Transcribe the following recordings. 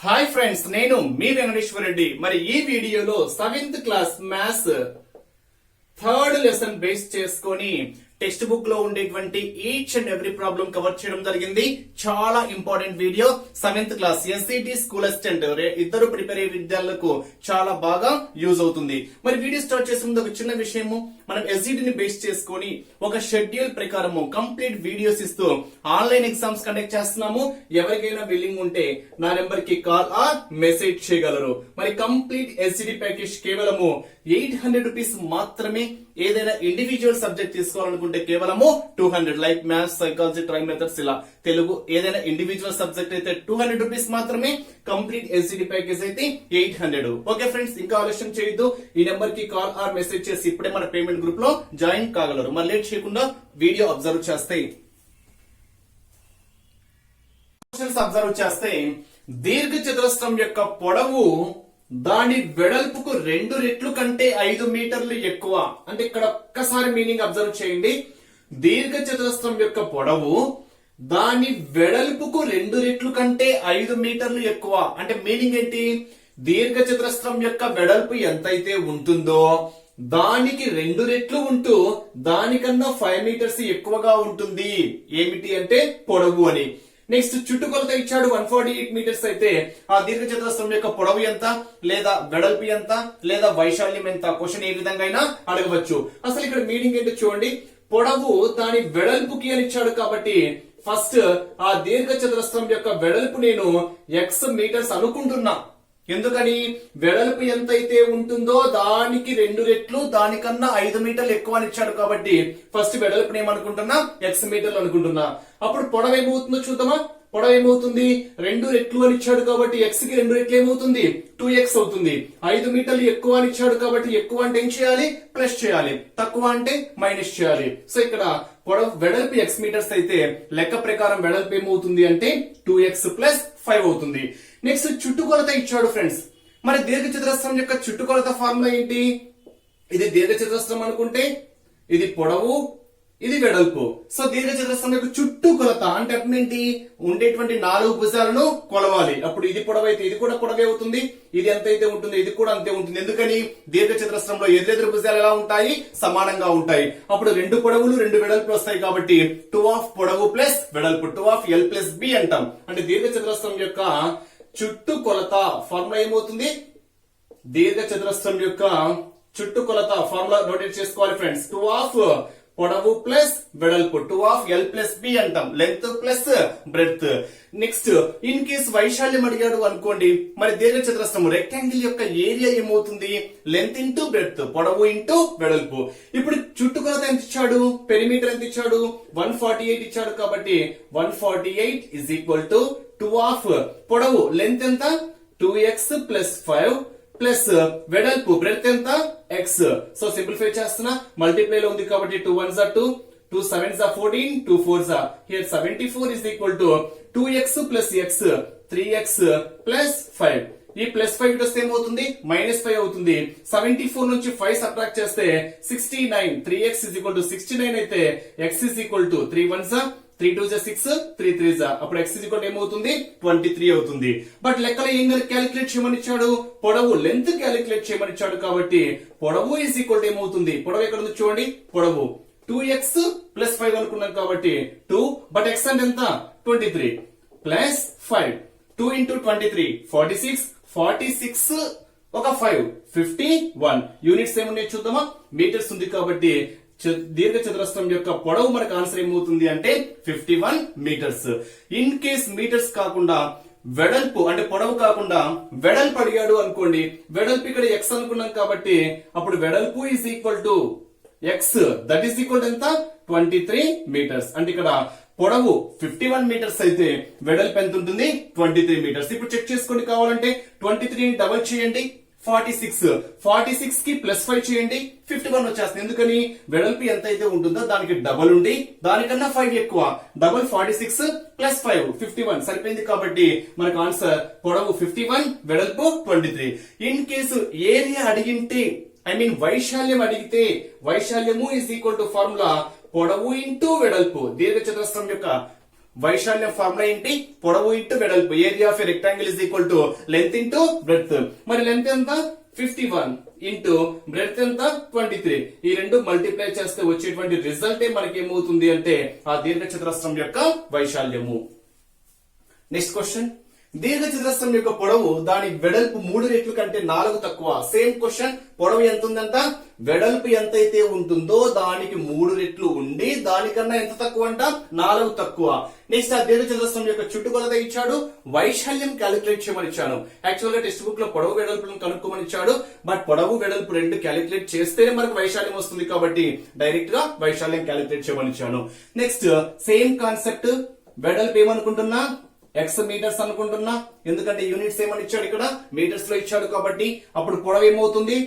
Hi friends, నేను మీ వెంకటేశ్వర రెడ్డి. మరి ఈ వీడియోలో 7th class maths 3rd lesson base చేసుకొని టెక్స్ట్ బుక్ లో ఉండేటువంటి each and every problem cover చేయడం జరిగింది. చాలా important video. 7th class SCT school assistant ఇద్దరు ప్రిపేర్ అయ్యే విద్యార్థులకు చాలా బాగా యూజ్ అవుతుంది. మరి వీడియో స్టార్ట్ చేసే ముందు ఒక చిన్న విషయము, మనం ఎస్సిటి ని బేస్ చేసుకొని ఒక షెడ్యూల్ ప్రకారము కంప్లీట్ వీడియోస్ ఇస్తూ ఆన్లైన్ ఎగ్జామ్స్ కండక్ట్ చేస్తున్నాము. ఎవరికైనా బిల్లింగ్ ఉంటే నా నెంబర్ కి కాల్ ఆర్ మెసేజ్ చేయగలరు. మరి కంప్లీట్ ఎస్సిటి ప్యాకేజ్ కేవలము 800 రూపీస్ మాత్రమే. ఏదైనా ఇండివిజువల్ సబ్జెక్ట్ తీసుకోవాలనుకుంటే కేవలము 200, like maths, psychology, try methods, ఇలా తెలుగు ఏదైనా ఇండివిజువల్ సబ్జెక్ట్ అయితే 200 రూపీస్ మాత్రమే. కంప్లీట్ ఎస్సిటి ప్యాకేజ్ అయితే 800. ఓకే ఫ్రెండ్స్, ఇంకా ఆలస్యం చేయొద్దు. ఈ నెంబర్ కి కాల్ ఆర్ మెసేజ్ చేసి ఇప్పుడే మన పేమెంట్ గ్రూప్ లో జాయిన్ కాగలరు. మరి లేట్ చేయకుండా వీడియో అబ్జర్వ్ చేస్తే అబ్జర్వ్ చేస్తే దీర్ఘ చతురస్రం యొక్క పొడవు దాని వెడల్పుకు 2 రెట్లు కంటే 5 మీటర్లు ఎక్కువ. అంటే ఇక్కడ ఒక్కసారి మీనింగ్ అబ్జర్వ్ చేయండి. దీర్ఘ చతురస్రం యొక్క పొడవు దాని వెడల్పుకు 2 రెట్లు కంటే 5 మీటర్లు ఎక్కువ. అంటే మీనింగ్ ఏంటి? దీర్ఘ చతురస్రం యొక్క వెడల్పు ఎంతైతే ఉంటుందో దానికి 2 రెట్లు ఉంటూ దానికన్నా 5 మీటర్స్ ఎక్కువగా ఉంటుంది. ఏమిటి అంటే పొడవు అని. నెక్స్ట్ చుట్టుకొలత ఇచ్చాడు 148 మీటర్స్ అయితే ఆ దీర్ఘ చతురస్రం యొక్క పొడవు ఎంత, లేదా వెడల్పు ఎంత, లేదా వైశాల్యం ఎంత? క్వశ్చన్ ఏ విధంగా అయినా అడగవచ్చు. అసలు ఇక్కడ మీనింగ్ ఏంటో చూడండి. పొడవు దాని వెడల్పుకి అని ఇచ్చాడు కాబట్టి ఫస్ట్ ఆ దీర్ఘ చతురస్రం యొక్క వెడల్పు నేను x మీటర్స్ అనుకుంటున్నా. ఎందుకని? వెడల్పు ఎంతైతే ఉంటుందో దానికి 2 రెట్లు, దానికన్నా 5 మీటర్లు ఎక్కువ అని ఇచ్చాడు కాబట్టి ఫస్ట్ వెడల్పు ఏమనుకుంటున్నా? x మీటర్లు అనుకుంటున్నా. అప్పుడు పొడవు ఏమవుతుందో చూద్దామా? పొడవు ఏమవుతుంది? 2 రెట్లు అని ఇచ్చాడు కాబట్టి x కి 2 రెట్లు ఏమవుతుంది? 2x అవుతుంది. 5 మీటర్లు ఎక్కువ అని ఇచ్చాడు కాబట్టి ఎక్కువ అంటే ఏం చేయాలి? ప్లస్ చేయాలి. తక్కువ అంటే మైనస్ చేయాలి. సో ఇక్కడ పొడవు వెడల్పు x మీటర్స్ అయితే లెక్క ప్రకారం వెడల్పు ఏమవుతుంది అంటే 2x ప్లస్ 5 అవుతుంది. నెక్స్ట్ చుట్టుకొలత ఇచ్చాడు ఫ్రెండ్స్. మరి దీర్ఘ చతురస్రం యొక్క చుట్టుకొలత ఫార్ములా ఏంటి? ఇది దీర్ఘ చతురస్రం అనుకుంటే ఇది పొడవు, ఇది వెడల్పు. సో దీర్ఘ చతురస్రం యొక్క చుట్టుకొలత అంటే ఏంటి? ఉండేటువంటి 4 భుజాలను కొలవాలి. అప్పుడు ఇది పొడవు అయితే ఇది కూడా పొడవే అవుతుంది. ఇది ఎంతైతే ఉంటుందో ఇది కూడా అంతే ఉంటుంది. ఎందుకని? దీర్ఘ చతురస్రంలో ఎదురెదురు భుజాలు ఎలా ఉంటాయి? సమానంగా ఉంటాయి. అప్పుడు 2 పొడవులు 2 వెడల్పులు వస్తాయి కాబట్టి 2 ఆఫ్ పొడవు ప్లస్ వెడల్పు 2 ఆఫ్ L ప్లస్ B అంటాం. అంటే దీర్ఘ చతురస్రం యొక్క చుట్టుకొలత ఫార్ములా ఏమవుతుంది? దీర్ఘ చతురస్రం యొక్క చుట్టుకొలత ఫార్ములా నోటేట్ చేసుకోవాలి ఫ్రెండ్స్. 2 ఆఫ్ పొడవు ప్లస్ వెడల్పు 2 ఆఫ్ L ప్లస్ B అంటాం. Length plus breadth. Next in case వైశాల్యం అడిగాడు అనుకోండి, మరి దీర్ఘ చతురస్రం రెక్టాంగిల్ యొక్క ఏరియా ఏమవుతుంది? లెంత్ ఇంటూ బ్రెడ్త్, పొడవు ఇంటూ వెడల్పు. ఇప్పుడు చుట్టుకొలత ఎంత ఇచ్చాడు? పెరిమీటర్ ఎంత ఇచ్చాడు? 148 ఇచ్చాడు కాబట్టి 148 ఇజ్ ఈక్వల్ టు 2 ఆఫ్ పొడవు లెంత్ ఎంత? 2x ప్లస్ 5 ప్లస్ వెడల్పు బ్రెడ్త్ ఎంత? x. సో సింప్లిఫై చేస్తున్నా, మల్టిప్లై లో ఉంది కాబట్టి 2 1s are 2, 2 7s are 14, 2 4s are here 74 is equal to 2x plus x 3x plus 5. ఈ ప్లస్ 5 వస్తే ఏమవుతుంది? -5 అవుతుంది. 74 నుంచి 5 సబ్ట్రాక్ట్ చేస్తే 69. 3x is equal to 69 అయితే x is equal to 3 1s are 3 2s are 6, 3 3s are అప్పుడు x is equal to ఏమవుతుంది? 23 అవుతుంది. బట్ లెక్కలో ఏం క్యాలిక్యులేట్ చేయమని ఇచ్చాడు? పొడవు లెంత్ క్యాలిక్యులేట్ చేయమని ఇచ్చాడు కాబట్టి పొడవు is equal to ఏమవుతుంది? పొడవు ఎక్కడ ఉంది చూడండి. పొడవు 2x ప్లస్ 5 అనుకున్నాం కాబట్టి 2, బట్ x అంటే ఎంత? 23 ప్లస్ 5 2 ఇంటూ 23 46, 46 ఒక 5 51. యూనిట్స్ ఏమున్నాయి చూద్దామా? మీటర్స్ ఉంది కాబట్టి దీర్ఘ చతురస్రం యొక్క పొడవు మనకు ఆన్సర్ ఏమవుతుంది అంటే 51 మీటర్స్. ఇన్ కేస్ మీటర్స్ కాకుండా వెడల్పు అంటే పొడవు కాకుండా వెడల్పు అడిగాడు అనుకోండి, వెడల్పు ఇక్కడ x అనుకున్నాం కాబట్టి అప్పుడు వెడల్పు is equal to x, that is equal to ఎంత? 23 మీటర్స్. అంటే ఇక్కడ పొడవు 51 మీటర్స్ అయితే వెడల్పు ఎంత ఉంటుంది? 23 మీటర్స్. ఇప్పుడు చెక్ చేసుకోండి కావాలంటే 23 ని డబల్ చేయండి 46 కి ప్లస్ 5 చేయండి 51 వచ్చేస్తుంది. ఎందుకని? వెడల్పు ఎంత అయితే ఉంటుందో దానికి డబల్ ఉండి దానికన్నా 5 ఎక్కువ. డబల్ 46 ప్లస్ 5 51 సరిపోయింది కాబట్టి మనకు ఆన్సర్ పొడవు 51, వెడల్పు 23. ఇన్ కేసు ఏరియా అడిగింటే వైశాల్యం అడిగితే వైశాల్యము ఇస్ ఈక్వల్ టు ఫార్ములా పొడవు ఇంటూ వెడల్పు. దీర్ఘ చతురస్రం యొక్క వైశాల్యం ఫార్ములా ఏంటి? పొడవు ఇంటూ వెడల్పు. Area of a rectangle is equal to length into breadth. మరి లెంత్ ఎంత? 51 ఇంటూ బ్రెడ్త్ ఎంత? 23. ఈ రెండు మల్టిప్లై చేస్తే వచ్చేటువంటి రిజల్ట్ మనకి ఏమవుతుంది అంటే ఆ దీర్ఘ చతురస్రం యొక్క వైశాల్యము. నెక్స్ట్ క్వశ్చన్, దీర్ఘ చతురస్రం యొక్క పొడవు దాని వెడల్పు 3 రెట్లు కంటే 4 తక్కువ. సేమ్ క్వశ్చన్, పొడవు ఎంత ఉందంట? వెడల్పు ఎంతైతే ఉంటుందో దానికి 3 రెట్లు ఉండి దానికన్నా ఎంత తక్కువ అంట? 4 తక్కువ. నెక్స్ట్ ఆ దీర్ఘ చతురస్రం యొక్క చుట్టుకొలత ఇచ్చాడు, వైశాల్యం క్యాలిక్యులేట్ చేయమని ఇచ్చాను. యాక్చువల్ గా టెక్స్ట్ బుక్ లో పొడవు వెడల్పులను కనుక్కోమని ఇచ్చాడు, బట్ పొడవు వెడల్పు రెండు క్యాలిక్యులేట్ చేస్తేనే మనకు వైశాల్యం వస్తుంది కాబట్టి డైరెక్ట్ గా వైశాల్యం క్యాలిక్యులేట్ చేయమని ఇచ్చాను. నెక్స్ట్ సేమ్ కాన్సెప్ట్, వెడల్పు ఏమనుకుంటున్నా? ఎక్స్ మీటర్స్ అనుకుంటున్నా, ఎందుకంటే యూనిట్స్ ఏమని ఇచ్చాడు? ఇక్కడ మీటర్స్ లో ఇచ్చాడు కాబట్టి అప్పుడు పొడవు ఏమవుతుంది?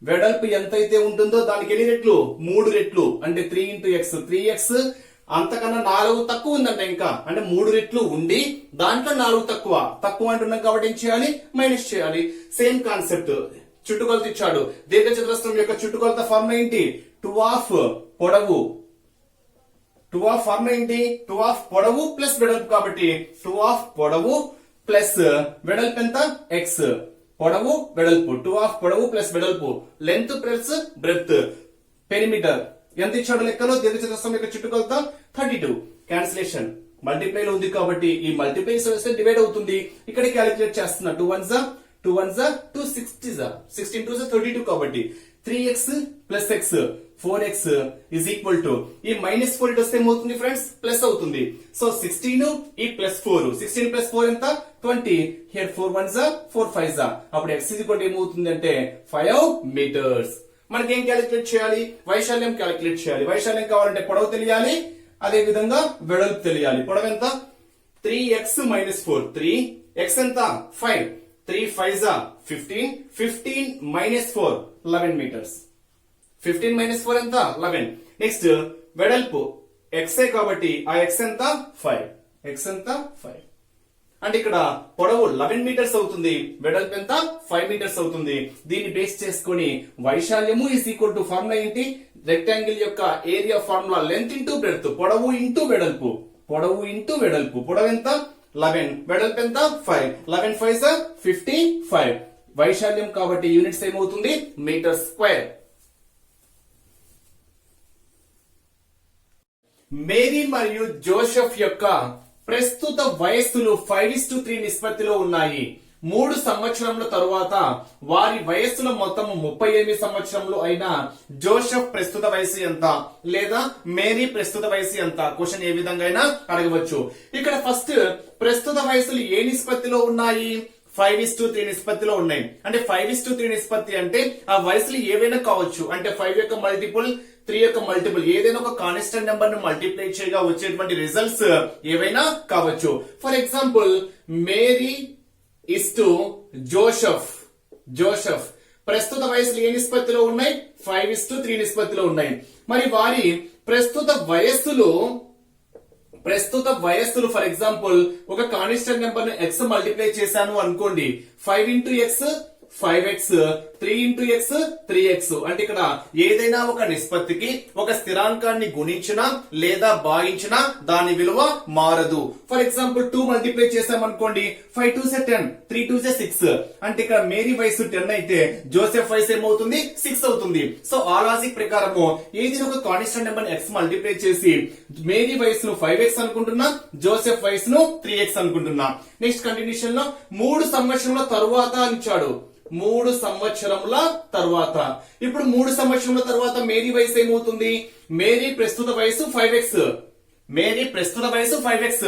వెడల్పు ఎంతైతే ఉంటుందో దానికి ఎన్ని రెట్లు? 3 రెట్లు. అంటే 3 ఇంటూ ఎక్స్, 3x. అంతకన్నా 4 తక్కువ ఉందంట ఇంకా, అంటే 3 రెట్లు ఉండి దాంట్లో 4 తక్కువ అంటున్నాం కాబట్టి ఏం చేయాలి? మైనస్ చేయాలి. సేమ్ కాన్సెప్ట్, చుట్టుకొలత ఇచ్చాడు. దీర్ఘ చతురస్రం యొక్క చుట్టుకొలత ఫార్ములా ఏంటి? 2 ఆఫ్ పొడవు. 2 ఆఫ్ ఫార్ములా ఏంటి? 2 ఆఫ్ పొడవు ప్లస్ వెడల్పు కాబట్టి 2 ఆఫ్ పొడవు ప్లస్ వెడల్పు ఎంత? ఎక్స్. పొడవు వెడల్పు, 2 ఆఫ్ పొడవు ప్లస్ వెడల్పు, లెంత్ ప్లస్ బ్రెడ్త్. పెరిమీటర్ ఎంత ఇచ్చాడు లెక్కలో? దీర్ఘ చతురస్రం యొక్క చుట్టుకొలత 32. క్యాన్సిలేషన్ మల్టిప్లై లో ఉంది కాబట్టి ఈ మల్టిప్లై చేస్తే డివైడ్ అవుతుంది. ఇక్కడ క్యాలిక్యులేట్ చేస్తున్నా. 2 1 జా 2 1 జా 2 6 జా 16 2 జా 32 కాబట్టి 3x plus x 4x is equal to ఈ మైనస్ 4 ఇటు వస్తే ఏమవుతుంది ఫ్రెండ్స్? ప్లస్ అవుతుంది. సో 16 ఈ ప్లస్ 4, 16 ప్లస్ 4 ఎంత? 20. హియర్ 4 1 జా 4 5 జా అప్పుడు x is equal to ఏమవుతుంది అంటే 5 మీటర్స్. మనకి ఏం క్యాలిక్యులేట్ చేయాలి? వైశాల్యం క్యాలిక్యులేట్ చేయాలి. వైశాల్యం కావాలంటే పొడవు తెలియాలి, అదే విధంగా వెడల్పు తెలియాలి. పొడవు ఎంత? 3x మైనస్ 4 3, x ఎంత? 5, 3 5 జా 15, 15 మైనస్ 4 11 మీటర్స్. 15 మైనస్ 4 ఎంత? 11. నెక్స్ట్ వెడల్పు x కాబట్టి ఆ x ఎంత? 5. x ఎంత? 5. అంటే ఇక్కడ పొడవు 11 మీటర్స్ అవుతుంది, వెడల్పు ఎంత? 5 మీటర్స్ అవుతుంది. దీన్ని బేస్ చేసుకొని వైశాల్యము ఈజ్ ఈక్వల్ టు ఫార్ములా ఏంటి? రెక్టాంగిల్ యొక్క area formula length into breadth. పొడవు ఇంటూ వెడల్పు, పొడవు ఇంటూ వెడల్పు. పొడవు ఎంత? 11, వెడల్పు ఎంత? 5. 11 5 55. వైశాల్యం కాబట్టి యూనిట్స్ ఏమవుతుంది? Meter square. మేరీ మరియు జోసెఫ్ యొక్క ప్రస్తుత వయస్సులు 5:3 నిష్పత్తిలో ఉన్నాయి. 3 సంవత్సరముల తరువాత వారి వయస్సుల మొత్తం 38 సంవత్సరములు అయిన జోసెఫ్ ప్రస్తుత వయసు ఎంత? లేదా మేరీ ప్రస్తుత వయసు ఎంత? క్వశ్చన్ ఏ విధంగా అయినా అడగవచ్చు. ఇక్కడ ఫస్ట్ ప్రస్తుత వయసులు ఏ నిష్పత్తిలో ఉన్నాయి? 5:3 నిష్పత్తిలో ఉన్నాయి. అంటే 5:3 నిష్పత్తి అంటే ఆ వయసులు ఏవైనా కావచ్చు. అంటే 5 యొక్క మల్టిపుల్, 3 యొక్క మల్టిపుల్, ఏదైనా ఒక కాన్స్టెంట్ నెంబర్ ను మల్టిప్లై చేయగా వచ్చేటువంటి రిజల్ట్స్ ఏవైనా కావచ్చు. For example Mary is to Joseph. Joseph ప్రస్తుత వయసులు ఏ నిష్పత్తిలో ఉన్నాయి? 5:3 నిష్పత్తిలో ఉన్నాయి. మరి వారి ప్రస్తుత వయస్సులు ఫర్ ఎగ్జాంపుల్ ఒక కాన్స్టెంట్ నెంబర్ ను x మల్టిప్లై చేశాను అనుకోండి. 5 into x 5x, 3 into x 3x. అంటే ఇక్కడ ఏదైనా ఒక నిష్పత్తికి ఒక స్థిరాంకాన్ని గుణించినా లేదా భాగించినా దాని విలువ మారదు. ఫర్ ఎగ్జాంపుల్ 2 మల్టిప్లై చేసామనుకోండి, 5 2 10, 3 2 6. అంటే ఇక్కడ మేరీ వయసు 10 అయితే జోసెఫ్ వయసు ఏమవుతుంది? 6 అవుతుంది. సో ఆ లాజిక్ ప్రకారము ఏదైనా ఒక కాన్స్టెంట్ నెంబర్ x మల్టిప్లై చేసి మేరీ వయసును 5x అనుకుంటున్నా, జోసెఫ్ వయసును 3x అనుకుంటున్నా. నెక్స్ట్ కంటిన్యూషన్ లో 3 సంవత్సరముల తరువాత ఇచ్చాడు. 3 సంవత్సరముల తర్వాత. ఇప్పుడు 3 సంవత్సరముల తర్వాత మేరీ వయసు ఏమవుతుంది? మేరీ ప్రస్తుత వయసు 5x. మేరీ ప్రస్తుత వయసు 5x.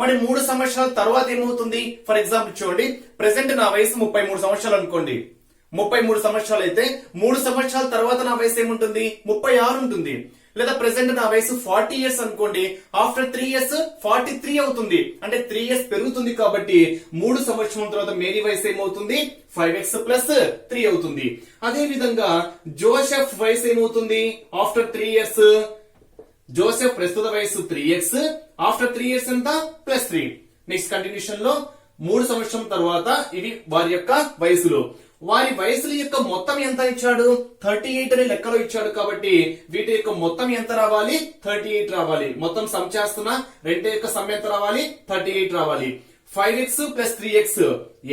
మరి 3 సంవత్సరాల తర్వాత ఏమవుతుంది? ఫర్ ఎగ్జాంపుల్ చూడండి, ప్రెసెంట్ నా వయసు 33 సంవత్సరాలు అనుకోండి. 33 సంవత్సరాలు అయితే 3 సంవత్సరాల తర్వాత నా వయసు ఏముంటుంది? 36 ఉంటుంది. లేదా ప్రెసెంట్ నా వయసు 40 ఇయర్స్ అనుకోండి, ఆఫ్టర్ 3 ఇయర్స్ 43 అవుతుంది. అంటే 3 ఇయర్స్ పెరుగుతుంది కాబట్టి 3 సంవత్సరం తర్వాత మేరీ వయసు ఏమవుతుంది? 5x ప్లస్ 3 అవుతుంది. అదే విధంగా జోసెఫ్ వయసు ఏమవుతుంది? ఆఫ్టర్ 3 ఇయర్స్ జోసెఫ్ ప్రస్తుత వయసు 3x, ఆఫ్టర్ 3 ఇయర్స్ ఎంత? ప్లస్ 3. నెక్స్ట్ కంటిన్యూషన్ లో 3 సంవత్సరం తర్వాత ఇవి వారి యొక్క వయసులు. వారి వయసుల యొక్క మొత్తం ఎంత ఇచ్చాడు 38 అనే లెక్కలో ఇచ్చాడు కాబట్టి వీటి యొక్క మొత్తం ఎంత రావాలి 38 రావాలి. మొత్తం సమ్ చేస్తున్నా రెండు యొక్క సమ్ ఎంత రావాలి 38 రావాలి. 5x plus 3x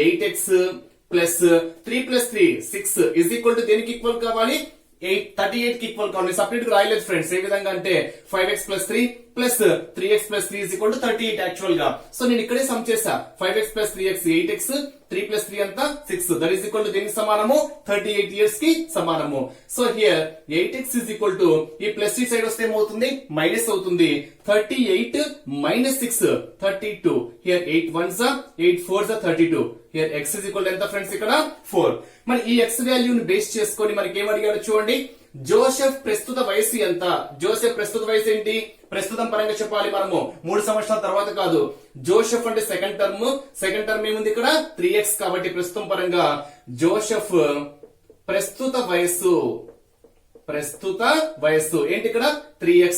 8x plus 3 plus 3 6 is equal to దేనికి ఈక్వల్ కావాలి 38 కి ఈక్వల్ కావాలి. సపరేట్ గా రాయలేదు ఫ్రెండ్స్. ఏ విధంగా అంటే 5x plus 3 plus 3x plus 3 is equal to 38 actual గా. సో నేను ఇక్కడే సమ్ చేసా 5x plus 3x 8x 3 plus 3 అంతా 6 దట్ ఈస్ ఈక్వల్ టు దేనికి సమానము 38 ఇయర్స్ కి సమానము. So here 8x is equal to ఈ ప్లస్ ఈ సైడ్ వస్తే ఏమవుతుంది మైనస్ అవుతుంది. 38 minus 6 32. Here 8 1s 8 4s 32. Here x is equal to ఎంత ఫ్రెండ్స్ ఇక్కడ 4. మరి ఈ x వాల్యూని బేస్ చేసుకొని మనకి ఏం అడిగాడు చూడండి. జోసెఫ్ ప్రస్తుత వయసు ఎంత? జోసెఫ్ ప్రస్తుత వయసు ఏంటి? ప్రస్తుతం పరంగా చెప్పాలి మనము 3 సంవత్సరాల తర్వాత కాదు. జోసెఫ్ అంటే సెకండ్ టర్మ్ ఏముంది ఇక్కడ 3x కాబట్టి ప్రస్తుతం పరంగా జోసెఫ్ ప్రస్తుత వయస్సు ఏంటి ఇక్కడ 3x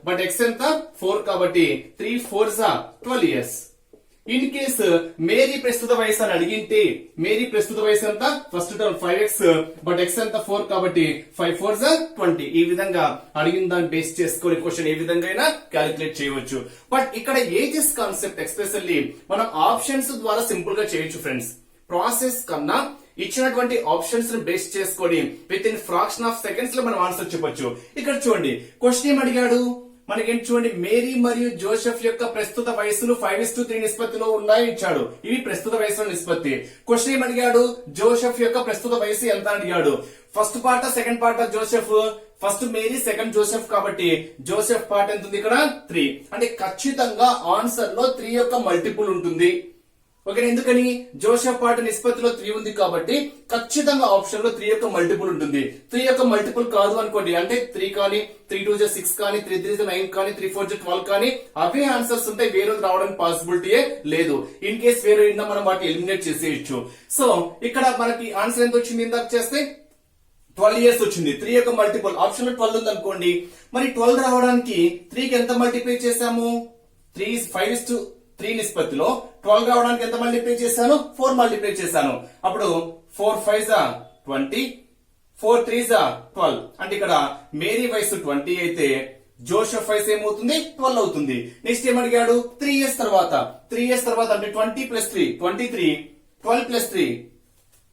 బట్ x ఎంత 4 కాబట్టి 3 4s 12 years. In case Mary ప్రస్తుత వయసు అని అడిగింటే మేరీ ప్రస్తుత వయసు ఎంత first term 5x but x ఎంత 4 కాబట్టి 5 4s 20. ఈ విధంగా అడిగిన దాన్ని బేస్ చేసుకొని క్వశ్చన్ ఏ విధంగా అయినా క్యాలిక్యులేట్ చేయవచ్చు. బట్ ఇక్కడ ఏజెస్ కాన్సెప్ట్ ఎస్పెషల్లీ మనం ఆప్షన్స్ ద్వారా సింపుల్ గా చేయొచ్చు ఫ్రెండ్స్. ప్రాసెస్ కన్నా ఇచ్చినటువంటి ఆప్షన్స్ ని బేస్ చేసుకొని with in fraction of seconds లో మనం ఆన్సర్ చెప్పొచ్చు. ఇక్కడ చూడండి క్వశ్చన్ ఏం అడిగాడు మనకేంటి చూడండి. మేరీ మరియు జోసెఫ్ యొక్క ప్రస్తుత వయసులు 5:3 నిష్పత్తిలో ఉన్నాయి ఇచ్చాడు. ఇవి ప్రస్తుత వయసుల నిష్పత్తి. క్వశ్చన్ ఏం అడిగాడు జోసెఫ్ యొక్క ప్రస్తుత వయసు ఎంత అడిగాడు. First part second part Joseph first Mary second Joseph కాబట్టి జోసెఫ్ పార్ట్ ఎంత ఉంది ఇక్కడ 3. అంటే ఖచ్చితంగా ఆన్సర్ లో 3 యొక్క మల్టిపుల్ ఉంటుంది. ఓకే ఎందుకని జోసెఫ్ పార్ట్ నిష్పత్తిలో 3 ఉంది కాబట్టి ఖచ్చితంగా ఆప్షన్ లో 3 యొక్క మల్టిపుల్ ఉంటుంది. 3 యొక్క మల్టిపుల్ కాదు అనుకోండి అంటే 3 కానీ 3 2 6 కానీ 3 3 9 కానీ 3 4 12 కానీ అవే ఆన్సర్స్ ఉంటాయి. వేరే రావడానికి పాసిబిలిటీయే లేదు. ఇన్ కేస్ వేరే ఉన్నా మనం వాటిని ఎలిమినేట్ చేసేయచ్చు. సో ఇక్కడ మనకి ఆన్సర్ ఎంత వచ్చింది ఇందాక చేస్తే 12 years వచ్చింది. 3 యొక్క మల్టిపుల్ ఆప్షన్ లో 12 ఉంది అనుకోండి. మరి 12 రావడానికి 3 కి ఎంత మల్టిప్లై చేసాము 5:3 నిష్పత్తిలో 12 రావడానికి ఎంత మల్టిప్లై చేశాను 4 మల్టిప్లై చేశాను. అప్పుడు 4 5s 20 4 3s 12. అంటే ఇక్కడ మేరీ వయసు 20 అయితే జోసెఫ్ వయసు ఏమవుతుంది 12 అవుతుంది. నెక్స్ట్ ఏమడిగాడు 3 years తర్వాత అంటే 20 ప్లస్ 3 23 12 ప్లస్ 3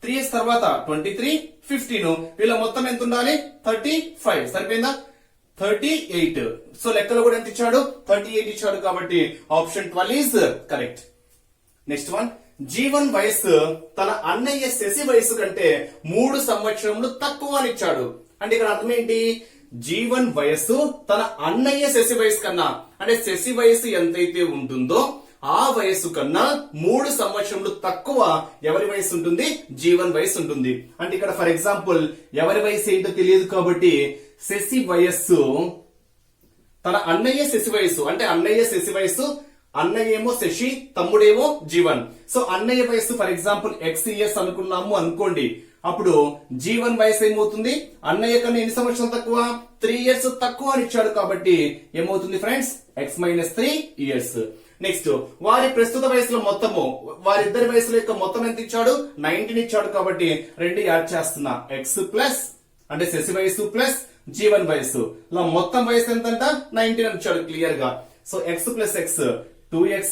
3 years తర్వాత 23 15. వీళ్ళ మొత్తం ఎంత ఉండాలి 35. సరిపోయిందా 38. సో లెక్కలో కూడా ఎంత ఇచ్చాడు 38 ఇచ్చాడు కాబట్టి option 12 is correct. Next one Jeevan వయస్సు తన అన్నయ్య శశి వయసు కంటే 3 సంవత్సరములు తక్కువ అని ఇచ్చాడు. అంటే ఇక్కడ అర్థం ఏంటి జీవన్ వయస్సు తన అన్నయ్య శశి వయసు కన్నా అంటే శశి వయసు ఎంతైతే ఉంటుందో ఆ వయస్సు కన్నా 3 సంవత్సరములు తక్కువ ఎవరి వయసు ఉంటుంది జీవన్ వయసు ఉంటుంది. అంటే ఇక్కడ ఫర్ ఎగ్జాంపుల్ ఎవరి వయసు ఏంటో తెలియదు కాబట్టి శశి వయస్సు తన అన్నయ్య శశి వయస్సు అంటే అన్నయ్య శశి వయస్సు అన్నయ్య ఏమో శశి తమ్ముడేమో జీవన్. సో అన్నయ్య వయస్సు ఫర్ ఎగ్జాంపుల్ x years అనుకున్నాము అనుకోండి. అప్పుడు జీవన్ వయసు ఏమవుతుంది అన్నయ్య కన్నా ఎన్ని సంవత్సరాలు తక్కువ 3 years తక్కువ అని ఇచ్చాడు కాబట్టి ఏమవుతుంది ఫ్రెండ్స్ x - 3 years. నెక్స్ట్ వారి ప్రస్తుత వయసులో మొత్తము వారిద్దరి వయసుల యొక్క మొత్తం ఎంత ఇచ్చాడు 19 ఇచ్చాడు కాబట్టి 2 యాడ్ చేస్తున్నా x ప్లస్ అంటే శశి వయసు ప్లస్ జీవన్ వయసు ఇలా మొత్తం వయసు ఎంతంట 19 అని ఇచ్చాడు క్లియర్ గా. So x plus x 2x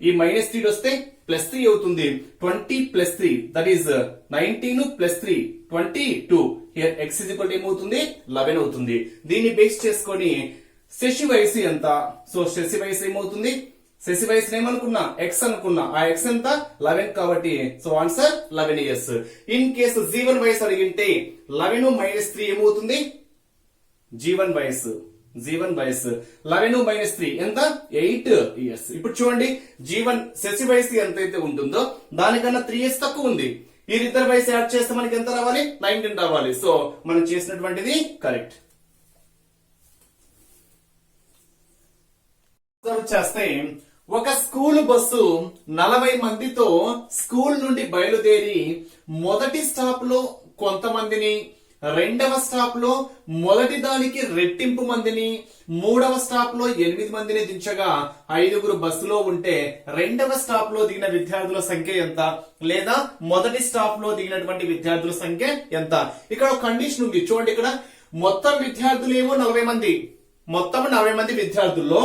ఈ -3 వస్తే +3 అవుతుంది. 20 + 3 దట్ ఈస్ 19 + 3 22. హియర్ x ఏమవుతుంది 11 అవుతుంది. దీన్ని బేస్ చేసుకొని శశి వయసు ఎంత సో శశి వయసు ఏమవుతుంది శశి వయసు ఏమనుకున్నా x అనుకున్నా ఆ x ఎంత 11 కాబట్టి so answer 11 years. In case Jeevan వయసు అడిగింటే 11 - 3 ఏమవుతుంది జీవన్ వయసు 11 - 3 ఎంత 8 years. ఇప్పుడు చూడండి జీవన్ శశి వయసు ఎంతైతే ఉంటుందో దానికన్నా 3 years తక్కువ ఉంది. వీరిద్దరి వయసు యాడ్ చేస్తే మనకి ఎంత రావాలి 19 రావాలి. సో మనం చేసినటువంటిది కరెక్ట్. చేస్తే ఒక స్కూల్ బస్సు 40 మందితో స్కూల్ నుండి బయలుదేరి మొదటి స్టాప్ లో కొంతమందిని రెండవ స్టాప్ లో మొదటి దానికి రెట్టింపు మందిని, మూడవ స్టాప్ లో 8 మందిని దించగా 5 బస్సులో ఉంటే రెండవ స్టాప్ లో దిగిన విద్యార్థుల సంఖ్య ఎంత, లేదా మొదటి స్టాప్ లో దిగినటువంటి విద్యార్థుల సంఖ్య ఎంత. ఇక్కడ ఒక కండిషన్ ఉంది చూడండి. ఇక్కడ మొత్తం విద్యార్థులు ఏమో 40 మంది, మొత్తం 40 మంది విద్యార్థుల్లో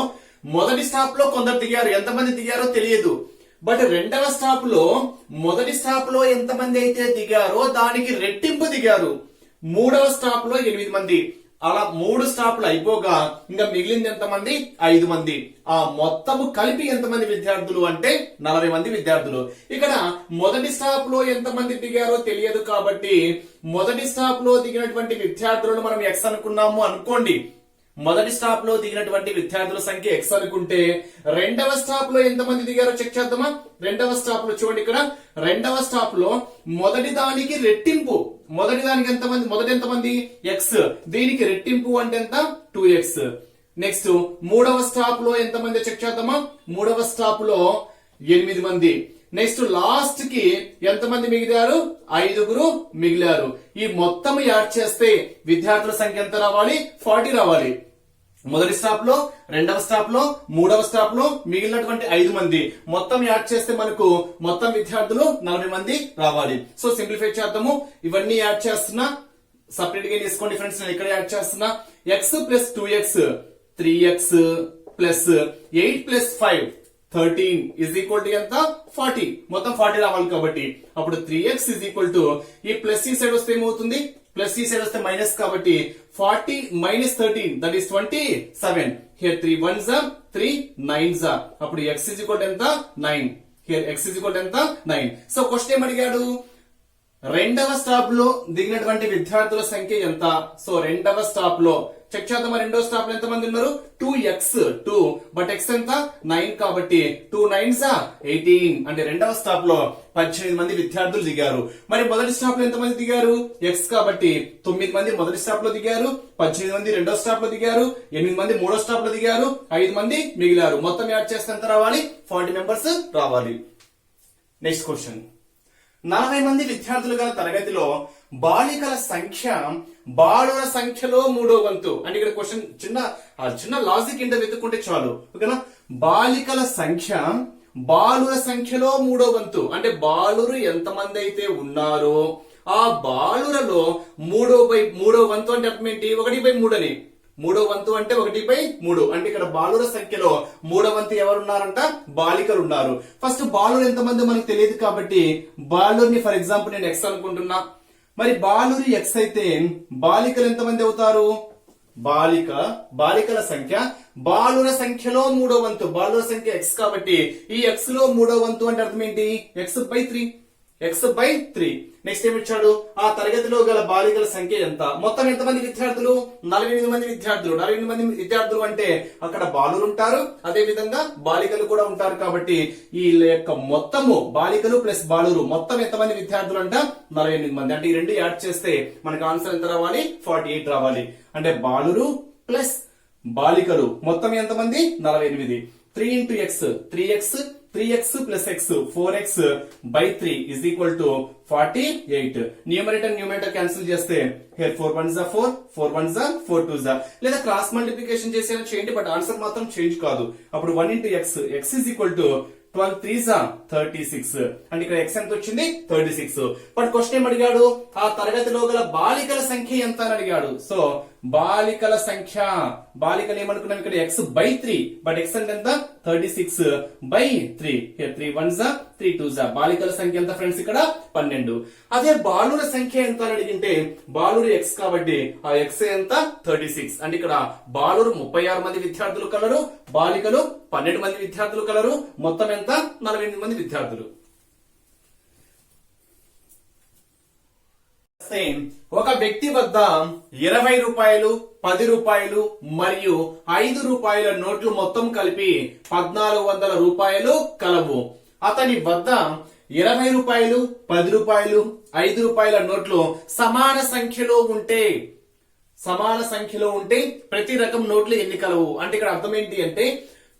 మొదటి స్టాప్ లో కొందరు దిగారు, ఎంతమంది దిగారో తెలియదు. బట్ రెండవ స్టాప్ లో మొదటి స్టాప్ లో ఎంతమంది అయితే దిగారో దానికి రెట్టింపు దిగారు. మూడవ స్టాప్ లో 8 మంది. అలా 3 స్టాప్లు అయిపోగా ఇంకా మిగిలింది ఎంతమంది, 5 మంది. ఆ మొత్తము కలిపి ఎంతమంది విద్యార్థులు అంటే 40 మంది విద్యార్థులు. ఇక్కడ మొదటి స్టాప్ లో ఎంతమంది దిగారో తెలియదు కాబట్టి మొదటి స్టాప్ లో దిగినటువంటి విద్యార్థులను మనం ఎక్స్ అనుకున్నాము అనుకోండి. మొదటి స్టాప్ లో దిగినటువంటి విద్యార్థుల సంఖ్య ఎక్స్ అనుకుంటే రెండవ స్టాప్ లో ఎంతమంది దిగారో చెక్ చేద్దామా. రెండవ స్టాప్ లో చూడండి, ఇక్కడ రెండవ స్టాప్ లో మొదటి దానికి రెట్టింపు, మొదటి దానికి ఎంతమంది, మొదటి ఎంతమంది ఎక్స్, దీనికి రెట్టింపు అంటే ఎంత 2x. నెక్స్ట్ మూడవ స్టాప్ లో ఎంతమంది చెక్ చేద్దామా. మూడవ స్టాప్ లో 8 మంది. నెక్స్ట్ లాస్ట్ కి ఎంతమంది మిగిలారు, 5 మిగిలారు. ఈ మొత్తం యాడ్ చేస్తే విద్యార్థుల సంఖ్య ఎంత రావాలి, 40 రావాలి. మొదటి స్టాప్ లో, రెండవ స్టాప్ లో, మూడవ స్టాప్ లో మిగిలినటువంటి 5 మంది మొత్తం యాడ్ చేస్తే మనకు మొత్తం విద్యార్థులు 40 మంది రావాలి. సో సింప్లిఫై చేద్దాము. ఇవన్నీ యాడ్ చేస్తున్నా, సపరేట్ గా తీసుకోండి ఫ్రెండ్స్. నేను ఇక్కడ యాడ్ చేస్తున్నా. x plus 2x 3x plus 8 plus 5 13 is equal to ఎంత 40. మొత్తం 40 రావాలి కాబట్టి అప్పుడు 3x ఇజ్ ఈక్వల్ టు ఈ ప్లస్ ఈ సైడ్ వస్తే ఏమవుతుంది, ప్లస్ ఈ సైడ్ వస్తే మైనస్ కాబట్టి 40 minus 13 that is 27. Here 3 1s are 3 9s are. అప్పుడు x ఇజ్ ఈక్వల్ టు ఎంత 9. Here x is equal to ఎంత 9. సో క్వశ్చన్ ఏం అడిగాడు, రెండవ స్టాప్ లో దిగినటువంటి విద్యార్థుల సంఖ్య ఎంత. సో రెండవ స్టాప్ లో చెక్ చేద్దామా. రెండవ స్టాప్ లో ఎంత మంది ఉన్నారు, 2x 2 బట్ x ఎంత 9 కాబట్టి 2 9s are 18. అంటే రెండవ స్టాప్ లో 18 మంది విద్యార్థులు దిగారు. మరి మొదటి స్టాప్ లో ఎంత మంది దిగారు, x కాబట్టి 9 మంది మొదటి స్టాప్ లో దిగారు, 18 మంది రెండో స్టాప్ లో దిగారు, 8 మంది మూడో స్టాప్ లో దిగారు, 5 మంది మిగిలారు. మొత్తం యాడ్ చేస్తే ఎంత రావాలి, 40 మెంబర్స్ రావాలి. Next question. 40 మంది విద్యార్థులు గల తరగతిలో బాలికల సంఖ్య బాలుర సంఖ్యలో 3వ వంతు. అంటే ఇక్కడ క్వశ్చన్ చిన్న లాజిక్ ఏంటో వెతుక్కుంటే చాలు. ఓకేనా. బాలికల సంఖ్య బాలుర సంఖ్యలో 3వ వంతు అంటే బాలురు ఎంతమంది అయితే ఉన్నారో ఆ బాలురలో 3వ వంతు అంటే అర్థం ఏంటి, 1/3 అని. 3వ వంతు అంటే 1/3 అంటే ఇక్కడ బాలుర సంఖ్యలో 3వ వంతు ఎవరున్నారంట, బాలికలు ఉన్నారు. ఫస్ట్ బాలురు ఎంతమంది మనకు తెలియదు కాబట్టి బాలుర్ని ఫర్ ఎగ్జాంపుల్ నేను ఎక్స్ అనుకుంటున్నా. మరి బాలురు ఎక్స్ అయితే బాలికలు ఎంతమంది అవుతారు, బాలికల సంఖ్య బాలుర సంఖ్యలో 3వ వంతు. బాలుర సంఖ్య ఎక్స్ కాబట్టి ఈ ఎక్స్ లో 3వ వంతు అంటే అర్థం ఏంటి, x/3. నెక్స్ట్ ఏమి ఇచ్చాడు, ఆ తరగతిలో గల బాలికల సంఖ్య ఎంత. మొత్తం ఎంతమంది విద్యార్థులు, 48 మంది విద్యార్థులు. 48 మంది విద్యార్థులు అంటే అక్కడ బాలురు ఉంటారు, అదే విధంగా బాలికలు కూడా ఉంటారు కాబట్టి ఈ యొక్క మొత్తము బాలికలు ప్లస్ బాలురు మొత్తం ఎంతమంది విద్యార్థులు అంట 48 మంది. అంటే ఈ రెండు యాడ్ చేస్తే మనకు ఆన్సర్ ఎంత రావాలి, 48 రావాలి. అంటే బాలురు ప్లస్ బాలికలు మొత్తం ఎంతమంది 48. 3 into x 3x plus x 4x by 3 is equal to 48. Numerator cancel చేస్తే here 4 1s are 4 4 1s are 4 2s are. లేదా క్రాస్ మల్టిప్లికేషన్ చేసేలా చేయండి బట్ ఆన్సర్ మాత్రం చేంజ్ కాదు. అప్పుడు 1 into x is equal to 12 3s are 36. అంటే ఇక్కడ x ఎంత వచ్చింది 36. బట్ క్వశ్చన్ ఏం అడిగాడు, ఆ తరగతిలో గల బాలికల సంఖ్య ఎంత అని అడిగాడు. సో బాలికల సంఖ్య, బాలికలు ఏమనుకున్నాం ఇక్కడ x/3 బట్ x అంటే ఎంత 36/3. 3 1s are 3 2s are. బాలికల సంఖ్య ఎంత ఫ్రెండ్స్ ఇక్కడ 12. అదే బాలుర సంఖ్య ఎంత అని అడిగింటే బాలురు x కాబట్టి ఆ x ఎంత 36. అంటే ఇక్కడ బాలురు 36 మంది విద్యార్థులు కలరు, బాలికలు 12 మంది విద్యార్థులు కలరు. మొత్తం ఎంత 48 మంది విద్యార్థులు. ఒక వ్యక్తి వద్ద 20 రూపాయలు 10 రూపాయలు మరియు 5 రూపాయల నోట్లు మొత్తం కలిపి 1400 రూపాయలు కలవు. అతని వద్ద 20 రూపాయలు 10 రూపాయలు 5 రూపాయల నోట్లు సమాన సంఖ్యలో ఉంటే ప్రతి రకం నోట్లు ఎన్ని కలవు. అంటే ఇక్కడ అర్థం ఏంటి అంటే